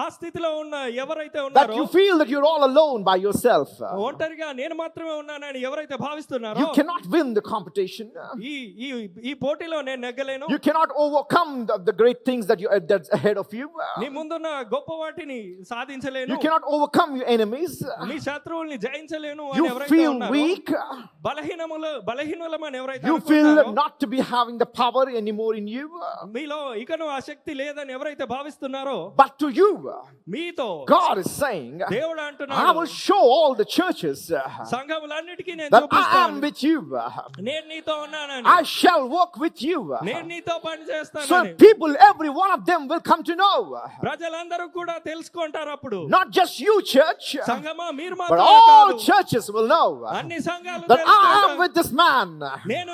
ఆ స్థితిలో ఉన్న ఎవరైతే that ఉన్నారో you feel that you're all alone by yourself. ఒంటరిగా నేను మాత్రమే ఉన్నానని ఎవరైతే భావిస్తున్నారో You cannot win the competition. ఈ పోటీలో నేను నెగ్గలేను. You cannot overcome the great things that's ahead of you. నీ ముందున్న గొప్ప వాటిని సాధించలేను. You cannot overcome your enemies. నీ శత్రువుల్ని జయించలేను అని You ఎవరైతే feel ఉన్నారో, weak. బలహీనమని ఎవరైతే You feel అనుకుంటారో, not to be having the power anymore in you. మీలో ఇకను ఆ శక్తి లేదని ఎవరైతే భావిస్తున్నారో, But to you, మీతో God is saying, దేవుడు I అంటున్నాడు will show all the churches సంఘములన్నిటికీ నేను that I am చూపిస్తాను, with you. నేను నీతో ఉన్నానని, I shall work with you. నేను నీతో పని So చేస్తానని. people, every one of them will come to know. ప్రజలందరూ కూడా తెలుసుకుంటారు అప్పుడు. Not just you, church, సంఘమా మీరు but మాత్రమే all కాదు, churches will know అన్ని సంఘాలు that I am తెలుసుకుంటారు. with this man, నేను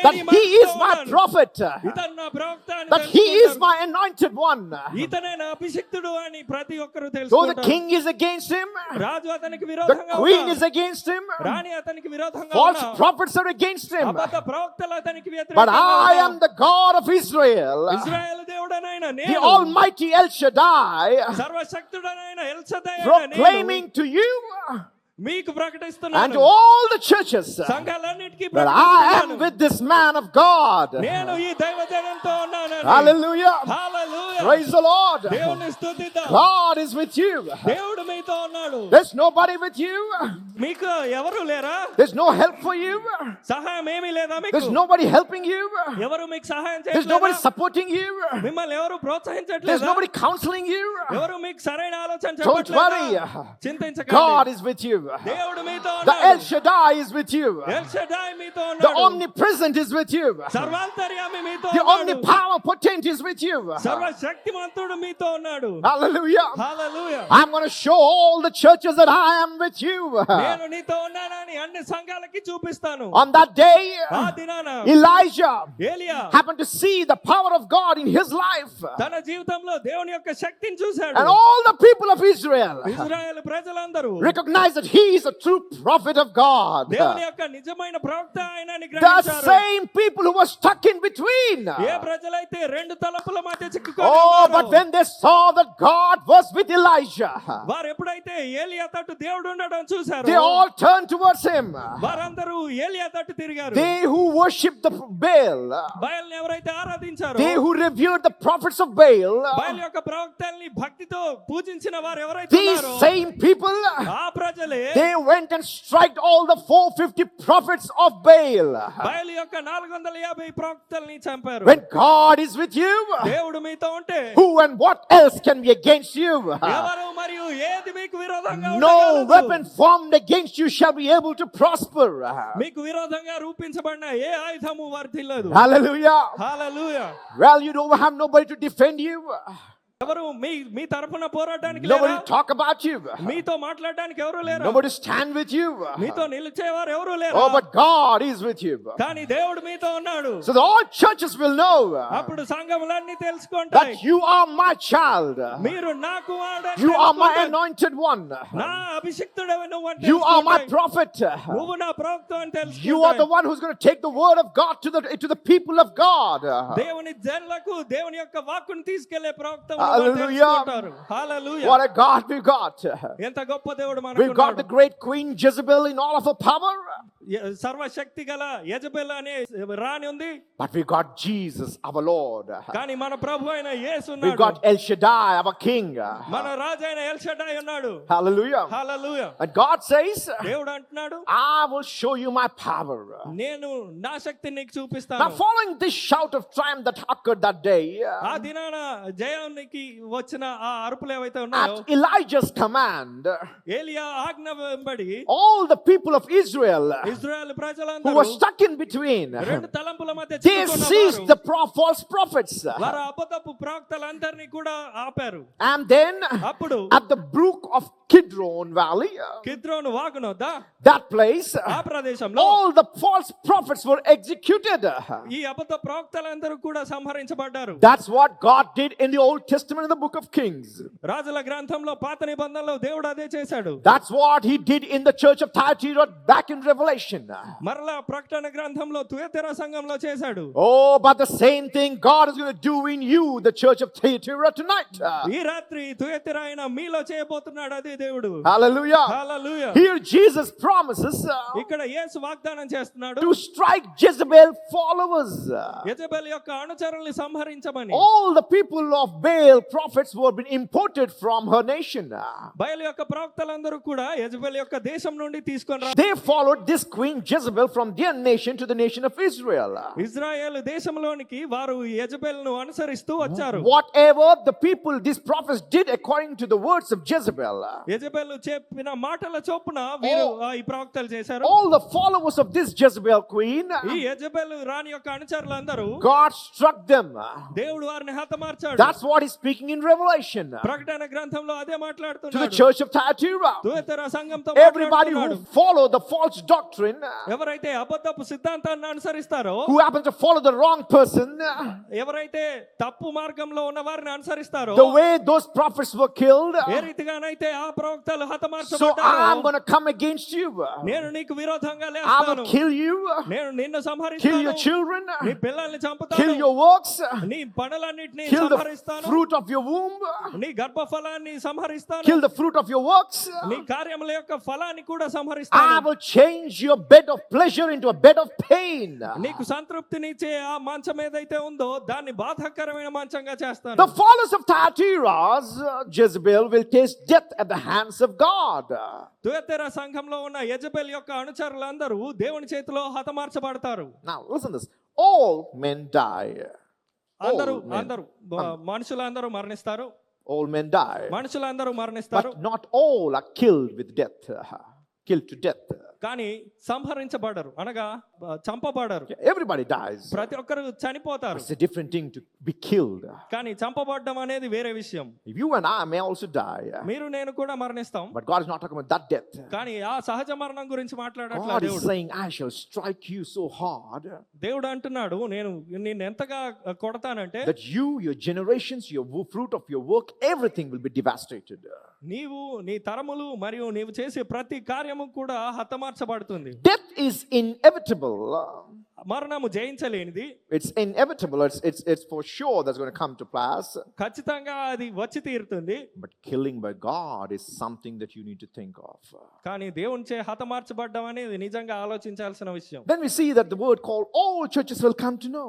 that ఈ he మనిషితో is my ఉన్నాను. prophet, ఇతను నా ప్రవక్త అని that he is తెలుసుకుంటారు. my anointed one. ఇతనే నా అభిషిక్తుడు అని ప్రతి ఒక్కరు Though the తెలుసుకుంటారు. king is against him, రాజు అతనికి the విరోధంగా queen ఉన్నా, is against him, రాణి అతనికి విరోధంగా false ఉన్నా, prophets are against him, అబద్ధ ప్రవక్తలు అతనికి but వ్యతిరేకంగా I ఉన్నా, am the God of Israel, ఇశ్రాయేలు దేవుడనైన the నేను Almighty El Shaddai, సర్వశక్తుడనైన ఎల్షదాయ్ అయిన నేను proclaiming to you మీకు and ప్రకటిస్తున్నాను, to all the churches సంఘాలన్నిటికీ that I am ప్రకటిస్తున్నాను, with this man of God. నేను ఈ దైవజనంతో ఉన్నానని. Hallelujah. Hallelujah. Praise the Lord. దేవుని స్తుతిద్దాం. God is with you. దేవుడు మీతో ఉన్నాడు. There's nobody with you. మీకు ఎవరు లేరా? There's no help for you. సహాయం ఏమీ లేదా మీకు? There's nobody helping you. ఎవరు మీకు సహాయం There's nobody చేయట్లేదా? supporting you. మిమ్మల్ని ఎవరు There's ప్రోత్సహించట్లేదా? nobody counseling you. ఎవరు మీకు సరైన ఆలోచన Don't worry. చెప్పట్లేదా? చింతించకండి. God is with you. దేవుడు మీతో The El ఉన్నాడు. Shaddai is with you. L Shaddai మీతో The ఉన్నాడు. omnipresent is with you. సర్వాంతర్యామి మీతో The ఉన్నాడు. omnipotent is with you. సర్వశక్తిమంతుడు మీతో ఉన్నాడు. Hallelujah. Hallelujah. I'm going to show all the churches that I am with you. నేను నీతో ఉన్నానని అన్ని సంఘాలకి చూపిస్తాను. On that day, ఆ దినాన Elijah ఏలియా happened to see the power of God in his life. తన జీవితంలో దేవుని యొక్క శక్తిని చూశాడు. And all the people of Israel ఇశ్రాయేలు ప్రజలందరూ recognize that he is a true prophet of God. దేవుని యొక్క నిజమైన ప్రవక్త ఆయనని The గ్రహించారు. same people who were stuck in between. ఏ ప్రజలైతే రెండు తలపుల మధ్య చిక్కుకొని Oh, ఉన్నారో, but when they saw that God was with Elijah, వారు ఎప్పుడైతే ఏలియా తట్టు దేవుడు ఉండడం చూశారు, they all turned towards him. వారందరూ ఏలియా తట్టు తిరిగారు. They who worshipped the Baal, బయల్ని ఎవరైతే ఆరాధించారో, they who revered the prophets of Baal, బయల్ యొక్క ప్రవక్తల్ని భక్తితో పూజించిన వారు ఎవరైతే these ఉన్నారో, same people, ఆ ప్రజలే they went and struck all the 450 prophets of Baal. బయలు యొక్క 450 ప్రవక్తల్ని చంపారు. When God is with you, దేవుడు మీతో ఉంటే who and what else can be against you? ఎవరు మరియు ఏది మీకు విరోధంగా No ఉండగలదు? weapon formed against you shall be able to prosper. మీకు విరోధంగా రూపించబడిన ఏ ఆయుధము వర్ధిల్లదు. Hallelujah. Hallelujah. Well, you don't have nobody to defend you. ఎవరు మీ తరపున పోరాటానికి Nobody లేరా? talk about you. మీతో మాట్లాడడానికి ఎవరు లేరు. Nobody stand with you. మీతో నిలిచేవారు ఎవరు లేరు. Oh, but God is with you. కానీ దేవుడు మీతో ఉన్నాడు. So that all churches will know అప్పుడు సంఘములన్నీ తెలుసుకుంటాయి. that you are my child. మీరు నా కుమారుడని You are my తెలుసుకుంటాయి. anointed one. నా అభిషిక్తుడవి నువ్వు అని You are my తెలుసుకుంటాయి. prophet. నువ్వు నా ప్రవక్త అని You are the తెలుసుకుంటాయి. one who's going to take the word of God to the people of God. దేవుని జనులకు దేవుని యొక్క వాక్కును తీసుకెళ్లే ప్రవక్త Hallelujah. Hallelujah. What a God we got. ఎంత గొప్ప దేవుడు We've got the మనకు. great Queen Jezebel in all of her power. సర్వశక్తి గల యెజబెల్ అనే రాణి ఉంది. But we got Jesus, our Lord. కానీ మన ప్రభు అయిన యేసు We ఉన్నాడు. got El Shaddai, our King. మన రాజు అయిన ఎల్ షడ్డాయ్ ఉన్నాడు. Hallelujah. Hallelujah. And God says, దేవుడు అంటున్నాడు, I will show you my power. నేను నా శక్తిని నీకు Now, చూపిస్తాను. following this shout of triumph that occurred that day, ఆ దినాన జయానికి వచ్చిన ఆ అరుపులు ఏవైతే ఉన్నాయో, at Elijah's command, ఏలియా ఆజ్ఞ వెంబడి all the people of Israel ఇశ్రాయేలు who ప్రజలందరూ were stuck in between, రెండు తలంపుల మధ్య they seized చిక్కుకున్నవారు the false prophets. వారు అబద్ధపు ప్రవక్తలందరినీ కూడా ఆపారు. And then, అప్పుడు at the brook of Kidron Valley, కిద్రోను వాగునొద్ద that place, ఆ ప్రదేశంలో all the false prophets were executed. ఈ అబద్ధ ప్రవక్తలందరూ కూడా సంహరించబడ్డారు. That's what God did in the Old Testament in the book of Kings. రాజుల గ్రంథంలో పాత నిబంధనలో దేవుడు అదే చేశాడు. That's what he did in the church of Thyatira back in Revelation. మరలా ప్రకటన గ్రంథంలో తుయతెర సంఘంలో చేశాడు. Oh, but the same thing God is going to do in you, the church of Thyatira, tonight. ఈ రాత్రి తుయతెర ఆయన మీలో చేయబోతున్నాడు అదే దేవుడు. Hallelujah. Hallelujah. Here Jesus promises ఇక్కడ యేసు వాగ్దానం చేస్తున్నాడు, to strike Jezebel followers. Jezebel యొక్క అనుచరుల్ని సంహరించమని. All the people of Baal prophets who have been imported from her nation, బయలు యొక్క ప్రవక్తలందరూ కూడా యెజబెల్ యొక్క దేశం నుండి తీసుకొని రా. they followed this queen Jezebel from their nation to the nation of Israel. Israel దేశంలోనికి వారు యెజబెల్ను అనుసరిస్తూ వచ్చారు. Whatever the people, these prophets did according to the words of Jezebel, Jezebel చెప్పిన మాటల చొప్పున వీరు ఈ ప్రవక్తలు చేశారు. all the followers of this Jezebel queen, ఈ యెజబెల్ రాణి యొక్క అనుచరులందరూ God struck them. దేవుడు వారిని హతమార్చాడు. That's what he's speaking in Revelation ప్రకటన గ్రంథంలో అదే to the మాట్లాడుతున్నాడు. church of Thyatira. తుయతెర సంఘంతో Everybody who మాట్లాడుతున్నాడు. follow the false doctrine, ఎవరైతే అబద్ధపు సిద్ధాంతాన్ని అనుసరిస్తారో, who happen to follow the wrong person, ఎవరైతే తప్పు మార్గంలో ఉన్న వారిని అనుసరిస్తారో, the way those prophets were killed, ఏ రీతిగానైతే ఆ ప్రవక్తలు so I'm హతమార్చబడ్డారో, going to come against you. నేను నీకు విరోధంగా I లేస్తాను. will kill you, నేను నిన్ను kill సంహరిస్తాను. your children, నీ పిల్లల్ని kill చంపుతాను. your works, నీ పనులన్నిటిని kill the సంహరిస్తాను. fruit of your womb, నీ గర్భఫలాన్ని సంహరిస్తాను. kill the fruit of your works. నీ కార్యముల యొక్క ఫలాన్ని కూడా I సంహరిస్తాను. will change your bed of pleasure into a bed of pain. నీకు సంతృప్తినిచ్చే ఆ మంచం ఏదైతే ఉందో దాన్ని బాధాకరమైన మంచంగా చేస్తాను. The followers of Thyatira's Jezebel will taste death at the hands of God. తుయతెర సంఘంలో ఉన్న యెజబెల్ యొక్క అనుచరులందరూ దేవుని చేతిలో హతమార్చబడతారు. Now listen to this. All men die. అందరూ All men. అందరూ మనుషులందరూ మరణిస్తారు. All men die. మనుషులందరూ మరణిస్తారు. But not all are killed with death. Killed to death. కానీ సంహరించబడరు, అనగా చంపబడరు. Everybody dies. ప్రతి ఒక్కరు చనిపోతారు. It's a different thing to be killed. కానీ చంపబడడం అనేది వేరే విషయం. You and I may also die. మీరు నేను కూడా మరణిస్తాం. But God is not talking about that death. కానీ ఆ సహజ మరణం గురించి మాట్లాడట్లా God is దేవుడు. saying, I shall strike you so hard దేవుడు అంటున్నాడు, నేను నిన్ను ఎంతగా కొడతానంటే that you, your generations, your fruit of your work, everything will be devastated. నీవు, నీ తరములు మరియు నీవు చేసే ప్రతి కార్యము కూడా హతమార్చబడుతుంది. Death is inevitable. మరణము జయించలేనిది. It's inevitable. It's for sure that's going to come to pass. ఖచ్చితంగా అది వచ్చి తీరుతుంది. But killing by God is something that you need to think of. కానీ దేవునిచే హతమార్చబడ్డం అనేది నిజంగా ఆలోచించాల్సిన విషయం. Then we see that the word called all churches will come to know.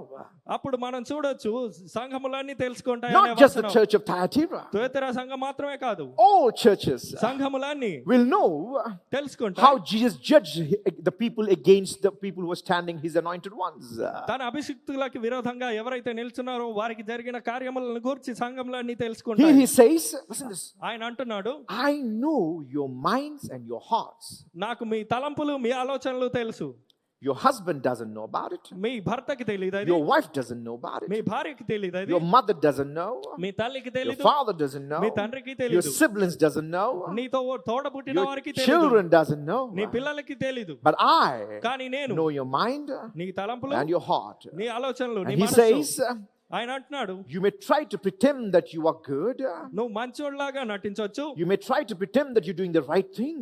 అప్పుడు మనం చూడొచ్చు సంఘములన్నీ తెలుసుకుంటాయి. Not just the church of Thyatira. తుయతెర సంఘం మాత్రమే కాదు, All churches సంఘములన్నీ will know తెలుసుకుంటాయి how Jesus judged the people against the people who were standing his anointed ones. తన అభిషిక్తులకి విరోధంగా ఎవరైతే నిల్చున్నారో వారికి జరిగిన కార్యములను గురించి సంఘములన్నీ Here తెలుసుకుంటాయి. he says, listen to this. ఆయన అంటున్నాడు, I know your minds and your hearts. నాకు మీ తలంపులు మీ ఆలోచనలు తెలుసు. Your husband doesn't know about it. మీ భర్తకి తెలియదు అది, Your wife doesn't know about me it. భార్యకి తెలియదు అది, Your mother doesn't know. మీ తల్లికి Your తెలియదు, father doesn't know. మీ తండ్రికి Your తెలియదు, siblings doesn't know. నీతో తోడబుట్టిన Your వారికి తెలియదు, children doesn't know. నీ పిల్లలకి తెలియదు. But I కానీ నేను know your mind నీ తలంపులు, and your heart. నీ ఆలోచనలు, నీ And he మనసు. says, ఆయన అంటున్నాడు, you may try to pretend that you are good. నువ్వు మంచోళ్ళలాగా నటించొచ్చు, You may try to pretend that you're doing the right thing.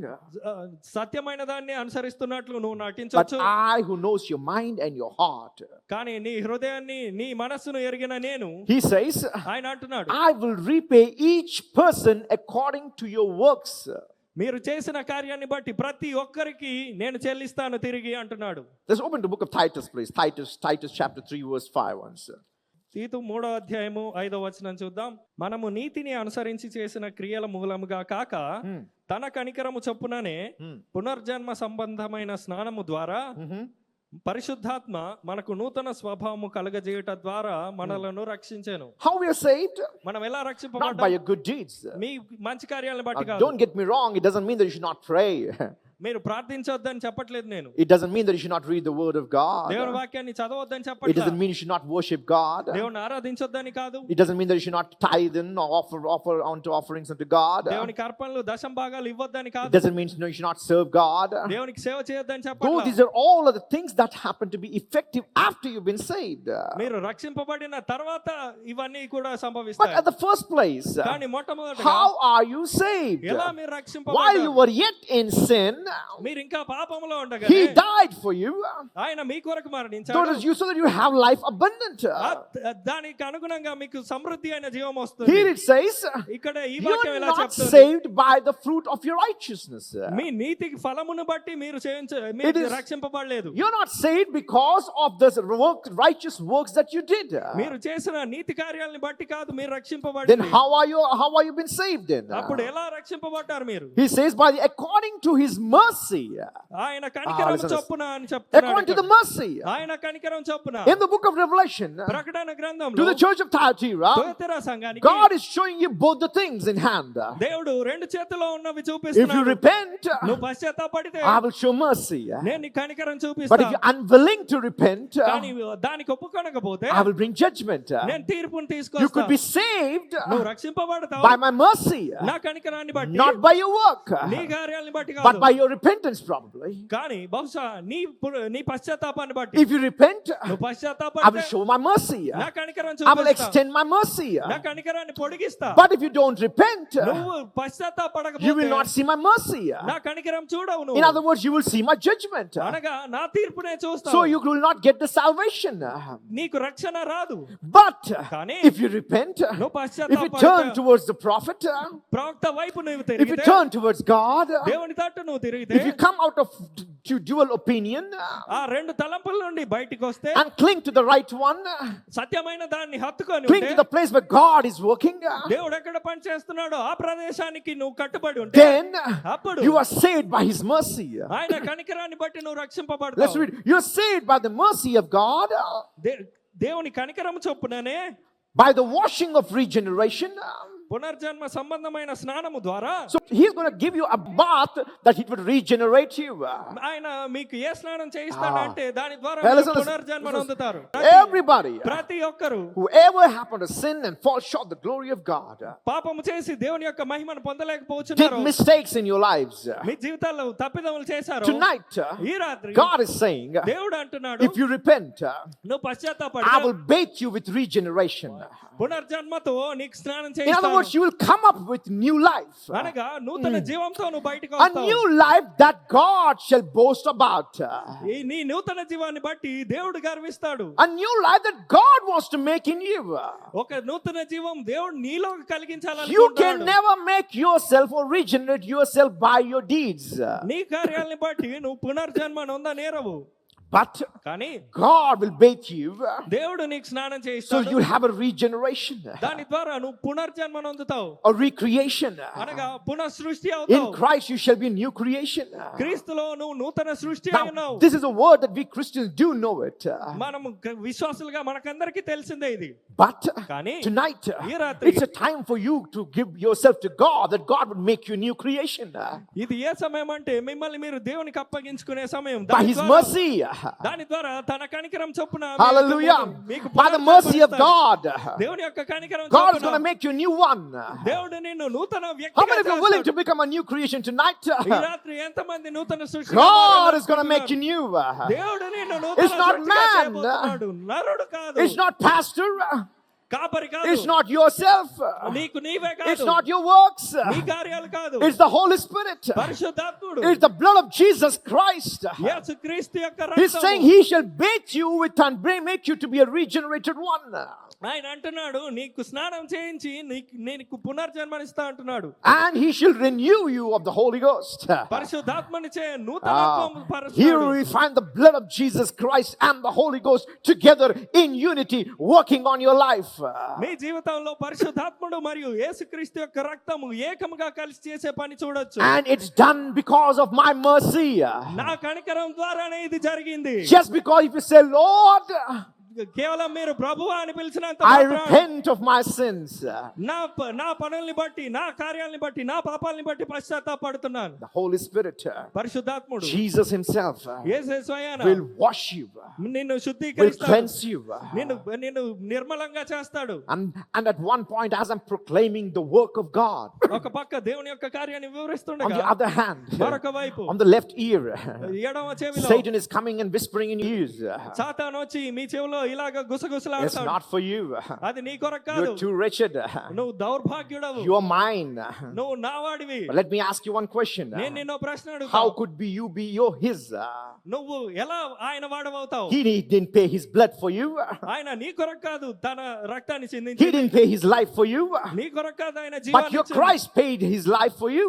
సత్యమైన దాన్ని అనుసరిస్తున్నట్లు నువ్వు But నటించొచ్చు. I, who knows your mind and your heart, కానీ నీ హృదయాన్ని, నీ మనస్సును ఎరిగిన నేను, he says, ఆయన అంటున్నాడు, I will repay each person according to your works. మీరు చేసిన కార్యాన్ని బట్టి ప్రతి ఒక్కరికి నేను చెల్లిస్తాను తిరిగి అంటున్నాడు. Let's open the book of Titus, please. Titus chapter 3, verse 5 once. తీతు 3వ అధ్యాయము 5వ వచనం చూద్దాం. మనము నీతిని అనుసరించి చేసిన క్రియల మూలముగా కాక తన కనికరము చొప్పుననే పునర్జన్మ సంబంధమైన స్నానము ద్వారా పరిశుద్ధాత్మ మనకు నూతన స్వభావము కలగజేయుట ద్వారా మనలను రక్షించెను. How we are saved? మనం ఎలా Not by రక్షింపబడ్డాం? your good deeds. మీ మంచి కార్యాలను బట్టి కాదు. Don't get me wrong, it doesn't mean that you should not pray. మీరు ప్రార్థించొద్దని చెప్పట్లేదు నేను. It doesn't mean that you should not read the word of God. దేవుని వాక్యాన్ని చదవొద్దని It చెప్పట్లేదు. doesn't mean you should not worship God. దేవుని ఆరాధించొద్దని కాదు. It doesn't mean that you should not tithe in or offer onto offerings unto God. దేవునికి అర్పణలు దశమ భాగాలు ఇవ్వొద్దని It కాదు. doesn't mean you should not serve God. దేవునికి సేవ చేయొద్దని Though చెప్పట్లేదు. these are all of the things that happen to be effective after you've been saved. మీరు రక్షింపబడిన తర్వాత ఇవన్నీ కూడా But సంభవిస్తాయి. at the first place, కానీ మొట్టమొదటిగా how are you saved? ఎలా మీరు While you రక్షింపబడ్డారు? were yet in sin, మీరు ఇంకా పాపములో ఉండగా He died for you. ఆయన మీ కొరకు So మరణించాడు. that you have life abundant. దానికి అనుగుణంగా మీకు సమృద్ధి అయిన జీవం వస్తుంది. Here it says, ఇక్కడ ఈ you వాక్యం are ఎలా not చెప్తుంది? saved by the fruit of your righteousness. మీ నీతికి ఫలమును బట్టి మీరు It మీరు is- రక్షింపబడలేదు. You're not saved because of the righteous works that you did. మీరు చేసిన నీతి కార్యాలను బట్టి కాదు మీరు Then రక్షింపబడింది. how are you been saved then? అప్పుడు ఎలా రక్షింపబడ్డారు మీరు? He says according to his mercy. ఆయన కనికరం listen to this. చొప్పున అని According to the చెప్తున్నాడు. mercy. ఆయన కనికరం చొప్పున In the book of Revelation, ప్రకటన to గ్రంథంలో the church of Thyatira, Thyatira సంఘానికి God is showing you both the things in hand. దేవుడు రెండు చేతుల్లో ఉన్నవి If you చూపిస్తున్నాడు. repent, నువ్వు పశ్చాత్తాపడితే I will show mercy. నేను నీ కనికరం But if చూపిస్తాను. you're unwilling to repent, కానీ దానికి ఒప్పుకొనకపోతే I will bring judgment. నేను తీర్పును You తీసుకొస్తా. could be saved నువ్వు రక్షింపబడతావు by my mercy, నా కనికరాన్ని బట్టి, not by your work, నీ కార్యాలను బట్టి but కాదు. by your repentance probably. కానీ బహుశా నీ పశ్చాత్తాపాన్ని బట్టి If you repent, నువ్వు I will పశ్చాత్తాపడితే show my mercy. నా కనికరం I will చూపిస్తా. extend my mercy. నా కనికరాన్ని పొడిగిస్తా. But if you don't repent, నువ్వు you will పశ్చాత్తాపడకపోతే not see my mercy. నా కనికరం చూడవు In నువ్వు. other words, you will see my judgment. అనగా నా తీర్పునే So చూస్తావు. you will not get the salvation. నీకు రక్షణ రాదు. But కానీ if you repent, నువ్వు if you పశ్చాత్తాపడితే, turn towards the prophet, ప్రవక్త వైపు నువ్వు if you తిరిగితే, turn towards God, దేవుని తట్టు నువ్వు తిరిగితే, if you come out of dual opinion ఆ రెండు తలంపుల నుండి బయటికి వస్తే and cling to the right one, సత్యమైన దాన్ని హత్తుకొని cling ఉంటే, to the place where God is working, దేవుడు ఎక్కడ పని చేస్తున్నాడో ఆ ప్రదేశానికి నువ్వు కట్టుబడి ఉంటే, then అప్పుడు you are saved by his mercy. ఆయన కనికరాన్ని బట్టి నువ్వు Let's రక్షింపబడతావు. read. You are saved by the mercy of God, దేవుని కనికరం చొప్పుననే by the washing of regeneration. పునర్జన్మ సంబంధమైన స్నానము ద్వారా So he's going to give you a bath that it would regenerate you. ఆయన మీకు ఏ స్నానం చేయిస్తాడంటే దాని ద్వారా Hey, మీరు listen, పునర్జన్మ listen. పొందుతారు. Everybody, ప్రతి ఒక్కరు whoever happened to sin and fall short the glory of God, పాపము చేసి దేవుని యొక్క మహిమను did పొందలేకపోతున్నారు. mistakes in your lives. మీ జీవితాల్లో తప్పిదములు చేశారు. Tonight, ఈ రాత్రి God is saying, దేవుడు అంటున్నాడు, if you repent, నువ్వు I పశ్చాత్తాపడి will bathe you with regeneration. పునర్జన్మతో నీకు స్నానం In other చేయిస్తాను. words, you will come up with new life. అనగా నూతన జీవంతో నువ్వు బయటకు A వస్తావు. new life that God shall boast about. ఈ నీ నూతన జీవాన్ని బట్టి దేవుడు గర్విస్తాడు. A new life that God wants to make in you. ఒక నూతన జీవం దేవుడు నీలో You can కలిగించాలనుకుంటున్నాడు. never make yourself or regenerate yourself by your deeds. నీ కార్యాలని బట్టి నువ్వు పునర్జన్మ నొందనేరవు. But కానీ God will bathe you దేవుడు నీకు స్నానం so చేయిస్తాడు. you'll have a regeneration, దాని ద్వారా నువ్వు పునర్జన్మ నొందుతావు. a recreation. అనగా పునఃసృష్టి In అవుతావు. Christ you shall be a new creation. క్రీస్తులో నువ్వు నూతన సృష్టి Now, అయినావు. this is a word that we Christians do know it. మనము విశ్వాసులుగా మనకందరికీ తెలిసిందే ఇది. But కానీ tonight, ఈ రాత్రి it's a time for you to give yourself to God, that God would make you a new creation. ఇది ఏ సమయం అంటే మిమ్మల్ని మీరు దేవునికి అప్పగించుకునే సమయం. By దాని His ద్వారా mercy, దాని ద్వారా తన కనికరం చొప్పున Hallelujah. మీకు By the mercy of God, దేవుని యొక్క కనికరం God is చొప్పున going to make you a new one. దేవుడు నిన్ను నూతన How many వ్యక్తిగా of you are willing to చేస్తాడు. become a new creation tonight? ఈ రాత్రి ఎంతమంది నూతన సృష్టి God is going to make you new. దేవుడు నిన్ను నూతన It's not సృష్టిగా man. చేయబోతున్నాడు. నరుడు కాదు, It's not pastor. కాపరి కాదు, It's not yourself. నీకు నీవే It's కాదు, not your works. నీ కార్యాలు కాదు, It's the Holy Spirit. పరిశుద్ధాత్ముడు, It's the blood of Jesus Christ. యేసుక్రీస్తు యొక్క He's saying రక్తము. he shall bathe you with and make you to be a regenerated one. ఆయన అంటున్నాడు నీకు స్నానం చేయించి నీకు పునర్జన్మనిస్తా అంటున్నాడు. And he shall renew you of the Holy Ghost. పరిశుద్ధాత్మనిచే నూతనత్వము Here పరుస్తాడు. we find the blood of Jesus Christ and the Holy Ghost together in unity working on your life. మీ జీవితంలో పరిశుద్ధాత్ముడు మరియు యేసుక్రీస్తు యొక్క రక్తము ఏకముగా కలిసి చేసే పని చూడొచ్చు. And it's done because of my mercy. నా కనికరం ద్వారానే ఇది జరిగింది. Just because if you say, Lord, కేవలం మీరు ప్రభువా అని పిలిచినంత I మాత్రాన repent of my sins. నా పనుల్ని బట్టి, నా కార్యాలని బట్టి, నా పాపాలని బట్టి పశ్చాత్తాపడుతున్నాను. The Holy Spirit, పరిశుద్ధాత్ముడు Jesus himself యేసు స్వయాన will wash you, నిన్ను will శుద్ధీకరిస్తాడు, cleanse you. నిన్ను నిర్మలంగా చేస్తాడు. And at one point, as I'm proclaiming the work of God, ఒక పక్క దేవుని యొక్క కార్యాన్ని on వివరిస్తుండగా the other hand, మరొక వైపు on the left ear, ఎడమ చెవిలో Satan is coming and whispering in your ears. సాతాను వచ్చి మీ చెవిలో ఇలాగ It's గుసగుసలాడతాడు. not for you. అది నీ కొరకు కాదు, You're too wretched. నువ్వు దౌర్భాగ్యుడవు, You're mine. నువ్వు నావాడివి. But let me ask you one question. నేను నిన్నో ప్రశ్న How అడుగుతా, could you be his? నువ్వు ఎలా ఆయన వాడవవుతావు? He didn't pay his blood for you. ఆయన నీ కొరకు కాదు తన రక్తాన్ని He చిందించి, didn't pay his life for you. నీ కొరకు కాదు ఆయన But జీవాన్ని your ఇచ్చింది. Christ paid his life for you.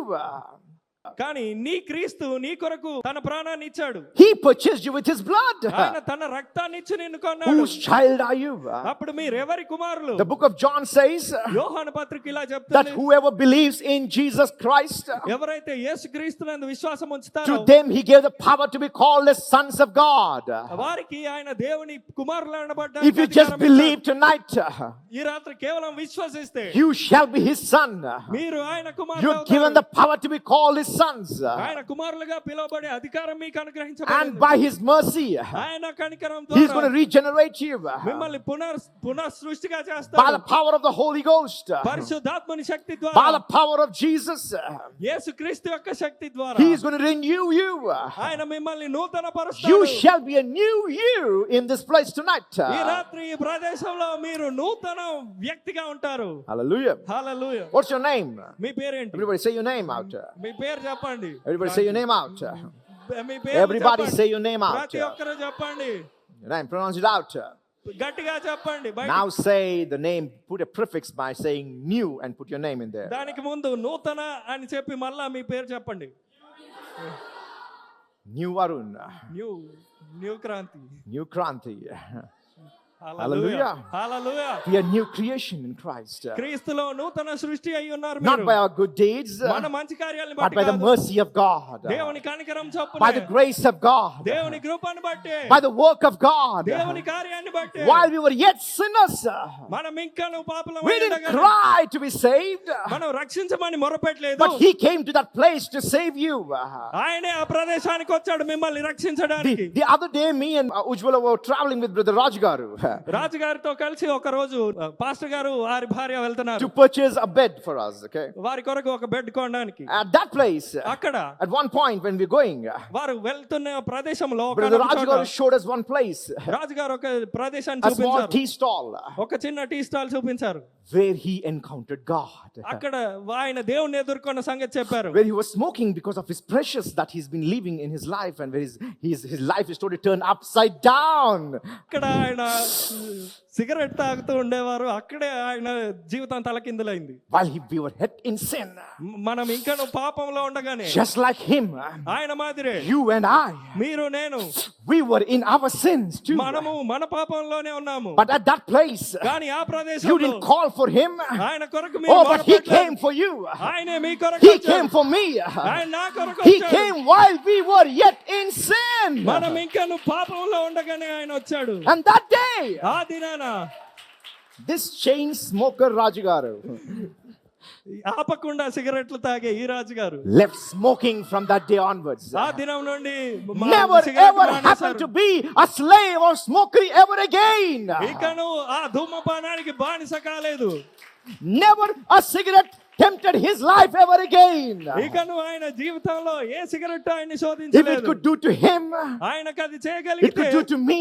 కానీ నీ క్రీస్తు నీ కొరకు తన ప్రాణాన్ని ఇచ్చాడు. He purchased you with his blood. ఆయన తన రక్తాన్ని ఇచ్చి నిన్ను కొన్నాడు. Whose child are you? అప్పుడు మీరు ఎవరి కుమారులు? The book of John says యోహాను పత్రిక ఇలా that చెప్తుంది, whoever believes in Jesus Christ, ఎవరైతే యేసుక్రీస్తునందు విశ్వాసం to ఉంచుతారో them he gave the power to be called as sons of God. వారికి ఆయన దేవుని కుమారులు If you just believe tonight, ఈ రాత్రి కేవలం విశ్వసిస్తే you shall be his son. మీరు ఆయన కుమారులు You're given అవుతారు. the power to be called his sons. ఆయన కుమారులుగా పిలువబడే అధికారం మీకు And అనుగ్రహించబడింది. by his mercy, ఆయన కనికరం he's ద్వారా going to regenerate you మిమ్మల్ని పునః సృష్టిగా by చేస్తాడు. the power of the Holy Ghost, పరిశుద్ధాత్మని శక్తి by ద్వారా, the power of Jesus. యేసుక్రీస్తు యొక్క శక్తి ద్వారా He's going to renew you. ఆయన మిమ్మల్ని నూతన You పరుస్తాడు. shall be a new you in this place tonight. ఈ రాత్రి ఈ ప్రదేశంలో మీరు నూతన వ్యక్తిగా ఉంటారు. Hallelujah. Hallelujah. What's your name? మీ పేరేంటి? Everybody say your name out. మీ పేరు చెప్పండి. Everybody say your name out. మీ పేరు Everybody చెప్పండి. say your name out. ప్రతి ఒక్కరు చెప్పండి. Your name, pronounce it out. గట్టిగా చెప్పండి. బయట Now say the name, put a prefix by saying new and put your name in there. దానికి ముందు నూతన అని చెప్పి మళ్ళా మీ పేరు చెప్పండి. New Varun. New Kranti. New Kranti. Hallelujah. Hallelujah. We are new creation in Christ. క్రీస్తులో నూతన సృష్టి అయి ఉన్నారు Not మీరు. by our good deeds, మన మంచి కార్యాలను but బట్టి by the కాదు, mercy of God. దేవుని కనికరం చొప్పున, By the grace of God. దేవుని కృపను బట్టి, By the work of God. దేవుని కార్యాన్ని బట్టి, While we were yet sinners, మనం ఇంకను పాపులమై we didn't ఉండగానే cry to be saved, మనం రక్షించమని మొరపెట్టలేదు. but He came to that place to save you. ఆయనే ఆ ప్రదేశానికి వచ్చాడు మిమ్మల్ని రక్షించడానికి. The other day, me and Ujjwala were traveling with Brother Rajgaru రాజుగారితో కలిసి ఒక రోజు పాస్టర్ గారు వారి భార్య వెళ్తున్నారు to purchase a bed for us. Okay, వారి కొరకు ఒక బెడ్ కొనడానికి. at that place, అక్కడ at one point when we're going, వారు వెళ్తున్న ప్రదేశంలో Brother Rajgaru showed us one place, రాజుగారు ఒక ప్రదేశాన్ని a small చూపించారు. tea stall, ఒక చిన్న టీ స్టాల్ చూపించారు. where he encountered God, అక్కడ ఆయన దేవుని ఎదుర్కొన్న సంగతి చెప్పారు. where he was smoking because of his precious that he's been living in his life, and where his life is totally turned upside down. అక్కడ ఆయన సిగరెట్ తాగుతూ ఉండేవారు. అక్కడే ఆయన జీవితం తలకిందులైంది. While we were yet in sin, మనం ఇంకా పాపంలో ఉండగానే just like him, ఆయన మాదిరే you and I, మీరు నేను we were in our sins too. మనము మన పాపంలోనే ఉన్నాము. But at that place, కానీ ఆ you ప్రదేశంలో didn't call for him. ఆయన కొరకు Oh, but he came for you. ఆయనే మీ కొరకు He వచ్చాడు. came for me. ఆయన నా కొరకు He వచ్చాడు. came while we were yet in sin. మనం ఇంకా పాపంలో ఉండగానే ఆయన వచ్చాడు. And that day, ఆ దినాన this chain smoker Rajgaru ఆపకుండా సిగరెట్లు తాగే ఈ రాజు గారు left smoking from that day onwards. ఆ దినం నుండి Never సిగరెట్లు ever happened మానేశారు. to be a slave of smoking ever again. ఇకను ఆ ధూమపానానికి బానిస కాలేదు. Never a cigarette tempted his life ever again. ఇకను ఆయన జీవితంలో ఏ సిగరెట్ ఆయన If it శోధించలేదు. could do to him, ఆయనకు అది it చేయగలిగితే could do to me.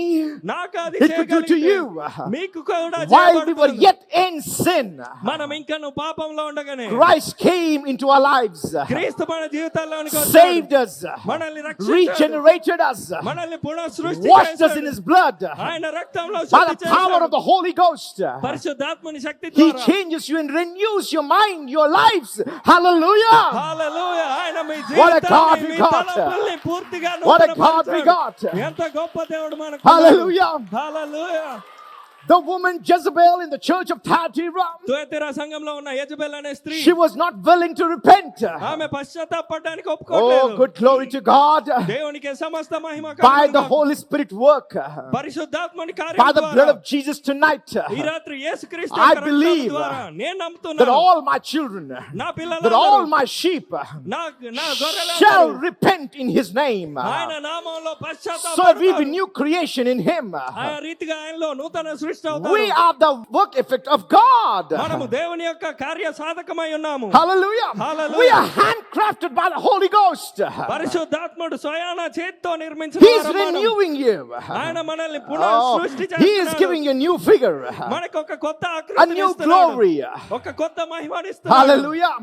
నాకు అది It could do to చేయగలిగితే you. మీకు కూడా While we were చేయబడుతుంది. yet in sin, మనం ఇంకను పాపంలో ఉండగానే Christ came into our lives, క్రీస్తు మన జీవితాల్లోనికి saved వచ్చాడు. us, మనల్ని రక్షించాడు. regenerated us, మనల్ని పునః సృష్టి washed us in చేశాడు. his blood. ఆయన రక్తంలో By శుద్ధి the power చేశాడు. of the Holy Ghost, పరిశుద్ధాత్మని శక్తి He ద్వారా changes you and renews your mind, your lives. Hallelujah! హల్లెలూయా. ఆయన మీ What a God జీవితాన్ని we మీ got. తలంపుల్ని పూర్తిగా What a God we నూతనపరిచాడు. got. ఎంత గొప్ప దేవుడు మనకు. Hallelujah! Hallelujah. The woman Jezebel in the church of Thyatira, Thyatira సంఘంలో ఉన్న Jezebel అనే స్త్రీ she was not willing to repent. ఆమె పశ్చాత్తాపపడడానికి Oh, ఒప్పుకోలేదు. good glory to God. దేవునికి సమస్త మహిమ By the కలుగును. Holy Spirit work, పరిశుద్ధాత్మని by కార్యం the blood ద్వారా of Jesus tonight, ఈ రాత్రి యేసుక్రీస్తు I యొక్క రక్తం believe ద్వారా నేను that నమ్ముతున్నాను. all my children, నా that పిల్లలందరూ all my sheep నా గొర్రెలందరూ shall repent in His name. ఆయన నామములో So we be పశ్చాత్తాపడతారు. new creation in Him. ఆ రీతిగా ఆయనలో నూతన సృష్టి We అవుతారు. are the work effect of God. మనము దేవుని యొక్క కార్య సాధకమై ఉన్నాము. Hallelujah. Hallelujah. We are handcrafted by the Holy Ghost. పరిశుద్ధాత్ముడు స్వయాన చేత్తో నిర్మించిన He is వారం మనం. renewing you. ఆయన మనల్ని పునః Oh, సృష్టి He is చేస్తున్నాడు. giving you a new figure, మనకు ఒక కొత్త a ఆకృతిని new ఇస్తున్నాడు. glory. ఒక కొత్త మహిమని ఇస్తున్నాడు. Hallelujah.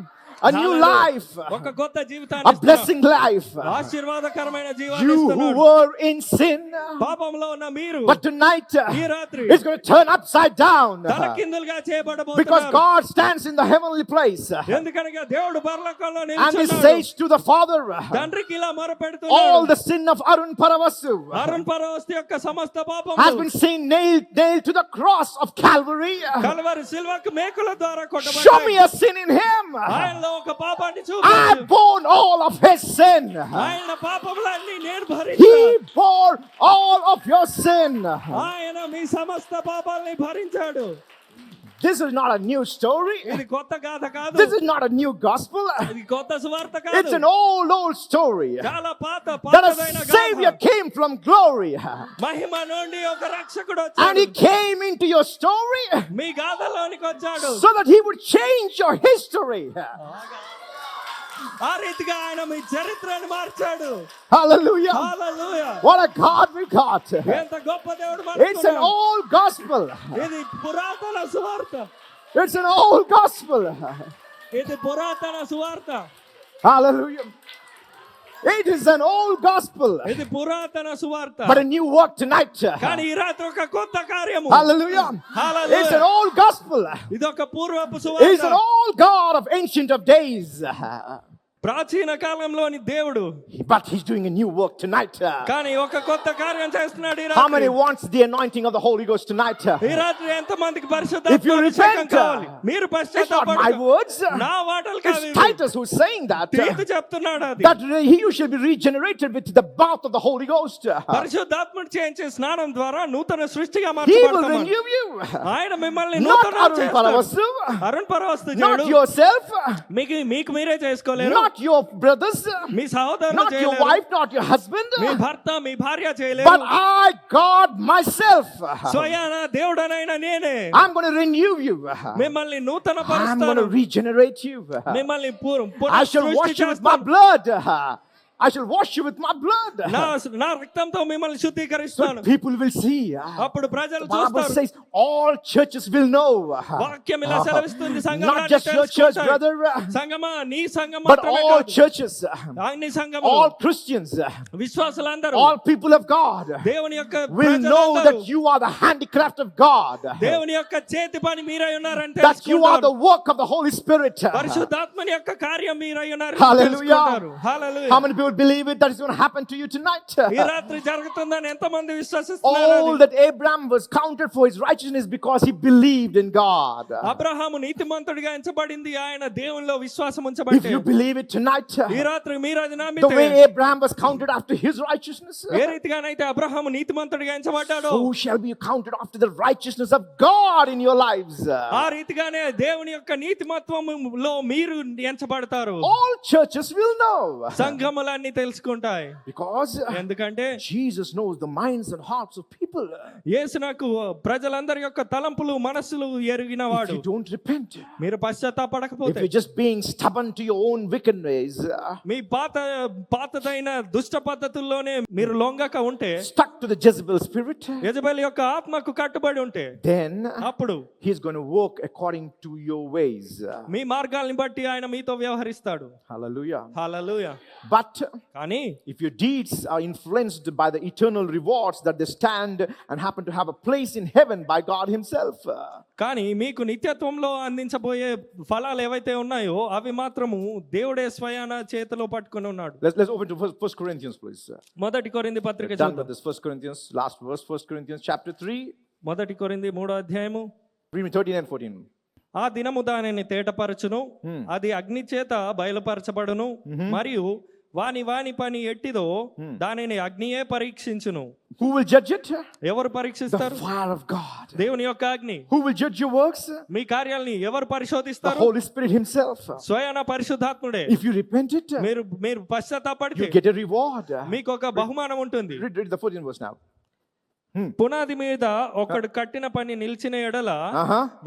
A new Hallelujah. life, ఒక కొత్త జీవితాన్ని a ఇస్తున్నాడు. blessing life. ఆశీర్వాదకరమైన జీవాన్ని You who ఇస్తున్నాడు. were in sin, పాపంలో ఉన్న మీరు but tonight ఈ రాత్రి it's going to turn upside down. తలకిందులుగా Because చేయబడబోతున్నారు. God stands in the heavenly place ఎందుకనగా దేవుడు పరలోకంలో and He నిలుచున్నాడు. says to the Father, తండ్రికి ఇలా all మొరపెడుతున్నాడు. the sin of Arun Paravasu Arun పరవస్తి యొక్క సమస్త has పాపము been seen nailed to the cross of Calvary. Calvary సిల్వకు మేకుల ద్వారా Show me కొట్టబడ్డాయి. a sin in Him. ఆయనలో ఒక పాపాన్ని I చూపించు. bore all of His sin. ఆయన పాపములన్నీ నేను He భరించాను. bore all of your sin. ఆయన మీ సమస్త పాపాలని భరించాడు. This is not a new story. ఇది కొత్త గాథ కాదు. This is not a new gospel. ఇది కొత్త సువార్త It's కాదు. an old story. చాలా పాత That a పాతదైన Savior గాథ. came from glory మహిమ నుండి ఒక రక్షకుడు and He వచ్చాడు. came into your story మీ గాథలోనికి వచ్చాడు. so that He would change your history. ఆ రీతిగా ఆయన మీ చరిత్రను మార్చాడు. Hallelujah. Hallelujah. What a God we got. ఎంత గొప్ప దేవుడు It's an మనకు. old gospel. ఇది పురాతన సువార్త. It's an old gospel. ఇది పురాతన సువార్త. Hallelujah. It is an old gospel. ఇది పురాతన సువార్త. But a new work tonight. కానీ ఈ రాత్రి ఒక కొత్త కార్యము. Hallelujah. Hallelujah. It's an old gospel. ఇది ఒక పూర్వపు It's సువార్త. an old God of ancient of days. ప్రాచీన కాలంలోని దేవుడు. But He's doing a new work tonight. కానీ ఒక కొత్త కార్యం చేస్తున్నాడు ఈ How many రాత్రి. wants the anointing of the Holy Ghost tonight? ఈ రాత్రి ఎంత మందికి If you పరిశుద్ధాత్మ అభిషేకం repent, కావాలి? మీరు It's not my పశ్చాత్తాపడతారు. words. నా మాటలు కాదు It's ఇవి. Titus who's saying that. తీతు చెప్తున్నాడు అది. That you shall be regenerated with the bath of the Holy Ghost. పరిశుద్ధాత్ముడు చేయించే స్నానం ద్వారా నూతన సృష్టిగా He will మార్చబడతాము. renew you. ఆయన మిమ్మల్ని Not నూతనం Arun చేస్తాడు. Paravasu. అరుణ్ పరవస్తు Not చేయడు. yourself. మీకు మీరే చేసుకోలేరు. Not your brothers. మీ సహోదరులు Not your చేయలేరు. wife. Not your husband. మీ భర్త మీ భార్య But చేయలేరు. I, God myself, స్వయాన దేవుడనైన నేనే I'm going to renew you. మిమ్మల్ని నూతన I'm going పరుస్తాను. to regenerate you. మిమ్మల్ని I shall wash you with my blood. I shall wash you with my blood. నా రక్తంతో మిమ్మల్ని So శుద్ధీకరిస్తాను. people will see. అప్పుడు ప్రజలు The Bible చూస్తారు. says all churches will know. వాక్యం ఇలా సెలవిస్తుంది. సంఘం Not just your church, brother, సంగమా నీ సంఘం but మాత్రమే all కాదు. churches, అన్ని సంఘములు all Christians, విశ్వాసులందరూ all people of God దేవుని యొక్క will know ప్రజలందరూ that you are the handicraft of God. దేవుని యొక్క చేతి పని మీరై ఉన్నారని That you are the తెలుసుకుంటారు. work of the Holy Spirit. పరిశుద్ధాత్మని యొక్క కార్యం మీరై ఉన్నారు Hallelujah. తెలుసుకుంటారు. హల్లెలూయా. How many people will believe it that it's going to happen to you tonight? ఈ రాత్రి జరుగుతుందని ఎంతమంది విశ్వసిస్తున్నారు All that Abraham was counted for his righteousness because he believed in God. Abraham నీతిమంతుడిగా ఎంచబడింది ఆయన దేవునిలో విశ్వాసం If ఉంచబట్టే. you believe it tonight, ఈ రాత్రి మీరు అది the నమ్మితే way Abraham was counted after his righteousness, ఏ రీతిగానైతే అబ్రహాము నీతిమంతుడిగా ఎంచబడ్డాడో so shall be counted after the righteousness of God in your lives. ఆ రీతిగానే దేవుని యొక్క నీతిమత్వములో మీరు ఎంచబడతారు. All churches will know సంఘములన్నీ తెలుసుకుంటాయి. because ఎందుకంటే Jesus knows the minds and hearts of people. యేసునకు ప్రజలందరి యొక్క తలంపులు మనస్సులు ఎరిగిన If వాడు. you don't repent, మీరు if పశ్చాత్తాపడకపోతే you're just being stubborn to your own wicked ways, మీ పాతదైన దుష్ట పద్ధతుల్లోనే మీరు లొంగక ఉంటే, stuck to the Jezebel spirit, Jezebel యొక్క ఆత్మకు కట్టుబడి ఉంటే, then అప్పుడు he's going to work according to your ways. మీ మార్గాల్ని బట్టి ఆయన మీతో వ్యవహరిస్తాడు. Hallelujah. హల్లెలూయా. But కానీ if your deeds are influenced by the eternal rewards that they stand and happen to have a place in heaven by God himself, కానీ మీకు నిత్యత్వంలో అందించబోయే ఫలాలు ఏవైతే ఉన్నాయో అవి మాత్రము దేవుడే స్వయాన చేతిలో పట్టుకొని ఉన్నాడు. let's open to First Corinthians, please. మొదటి కొరింథీ పత్రిక We're done చూద్దాం. with this First Corinthians, last verse, First Corinthians chapter 3, మొదటి కొరింథీ 3వ అధ్యాయము. read me 13 and 14. ఆ దినము దానిని తేటపరచును, అది అగ్ని చేత బయలుపరచబడును, మరియు వాని పని ఎట్టిదో దానిని అగ్నియే పరీక్షించును. Who will judge it? ఎవరు The పరీక్షిస్తారు? fire of God. దేవుని యొక్క అగ్ని. Who will judge your works? మీ కార్యాలని ఎవరు The పరిశోధిస్తారు? Holy Spirit himself. స్వయాన పరిశుద్ధాత్ముడే. If you repent it, మీరు పశ్చాత్తాపడితే you get a reward. మీకు ఒక బహుమానం ఉంటుంది. Read the 14th verse now. పునాది మీద ఒకడు కట్టిన పని నిలిచిన ఎడల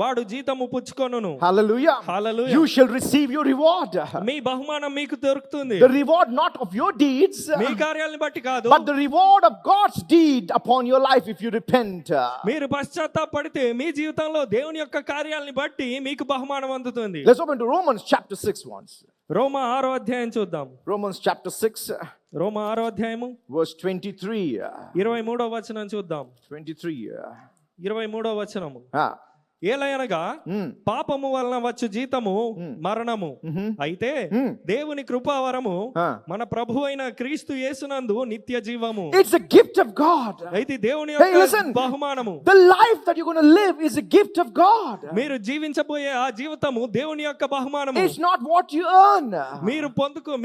వాడు జీతము పుచ్చుకొనును. Hallelujah. Hallelujah. You shall receive your reward. మీ బహుమానం మీకు దొరుకుతుంది. The reward not of your deeds, మీ కార్యాలను బట్టి కాదు, but the reward of God's deed upon your life if you repent. మీరు పశ్చాత్తాపడితే మీ జీవితంలో దేవుని యొక్క కార్యాలని బట్టి మీకు బహుమానం అందుతుంది. Let's open to Romans chapter 6 once. రోమా 6వ అధ్యాయం చూద్దాం. Romans chapter 6, రోమా 6వ అధ్యాయము verse 23. 23వ వచనం చూద్దాం. 23. 23వ వచనము. Ah. ఏలయనగా పాపము వలన వచ్చు జీతము మరణము, అయితే దేవుని కృపావరము మన ప్రభు అయిన క్రీస్తు యేసునందు నిత్య జీవము. It's a gift of God. అయితే దేవుని Hey, యొక్క listen. బహుమానము. The life that you're going to live is a gift of God. మీరు జీవించబోయే ఆ జీవితము దేవుని యొక్క బహుమానము. It's not what you earn.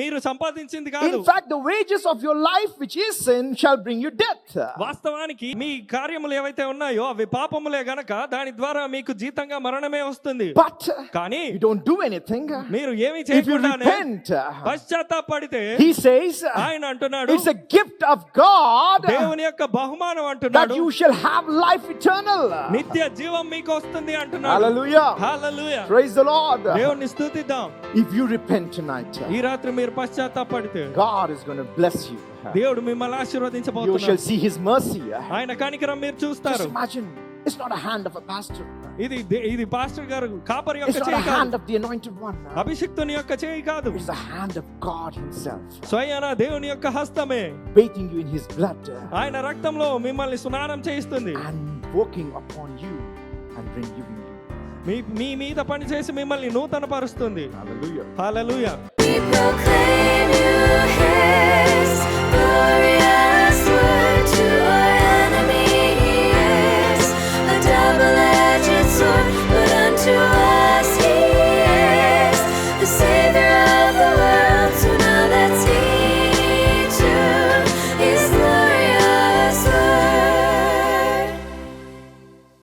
మీరు సంపాదించింది కాదు. In fact, the wages of your life, which is sin, shall bring you death. వాస్తవానికి మీ కార్యములు ఏవైతే ఉన్నాయో అవి పాపములే గనక దాని ద్వారా మీకు జీతంగా మరణమే వస్తుంది. But కానీ you don't do anything. మీరు ఏమీ If you చేయకుండానే repent, పశ్చాత్తాపడితే he says, ఆయన అంటున్నాడు, it's a gift of God దేవుని యొక్క బహుమానం that అంటున్నాడు, you shall have life eternal. నిత్య జీవం మీకు వస్తుంది అంటున్నాడు. Hallelujah. Hallelujah. Praise the Lord. దేవుని స్తుతిద్దాం. If you repent tonight, ఈ రాత్రి మీరు పశ్చాత్తాపడితే God is going to bless you. దేవుడు మిమ్మల్ని You ఆశీర్వదించబోతున్నాడు. shall see his mercy. ఆయన కనికరం మీరు చూస్తారు. Just imagine, it's not a hand of a pastor. ఇది పాస్టర్ గారు కాపరి It's యొక్క not చేయి a కాదు, hand of the anointed one. అభిషిక్తుని యొక్క చేయి కాదు, It's the hand of God himself, స్వయాన దేవుని యొక్క హస్తమే bathing you in his blood ఆయన రక్తంలో మిమ్మల్ని స్నానం చేయిస్తుంది, and working upon you and renewing you. మీ మీద పని చేసి మిమ్మల్ని నూతన పరుస్తుంది. Hallelujah. హల్లెలూయా. We proclaim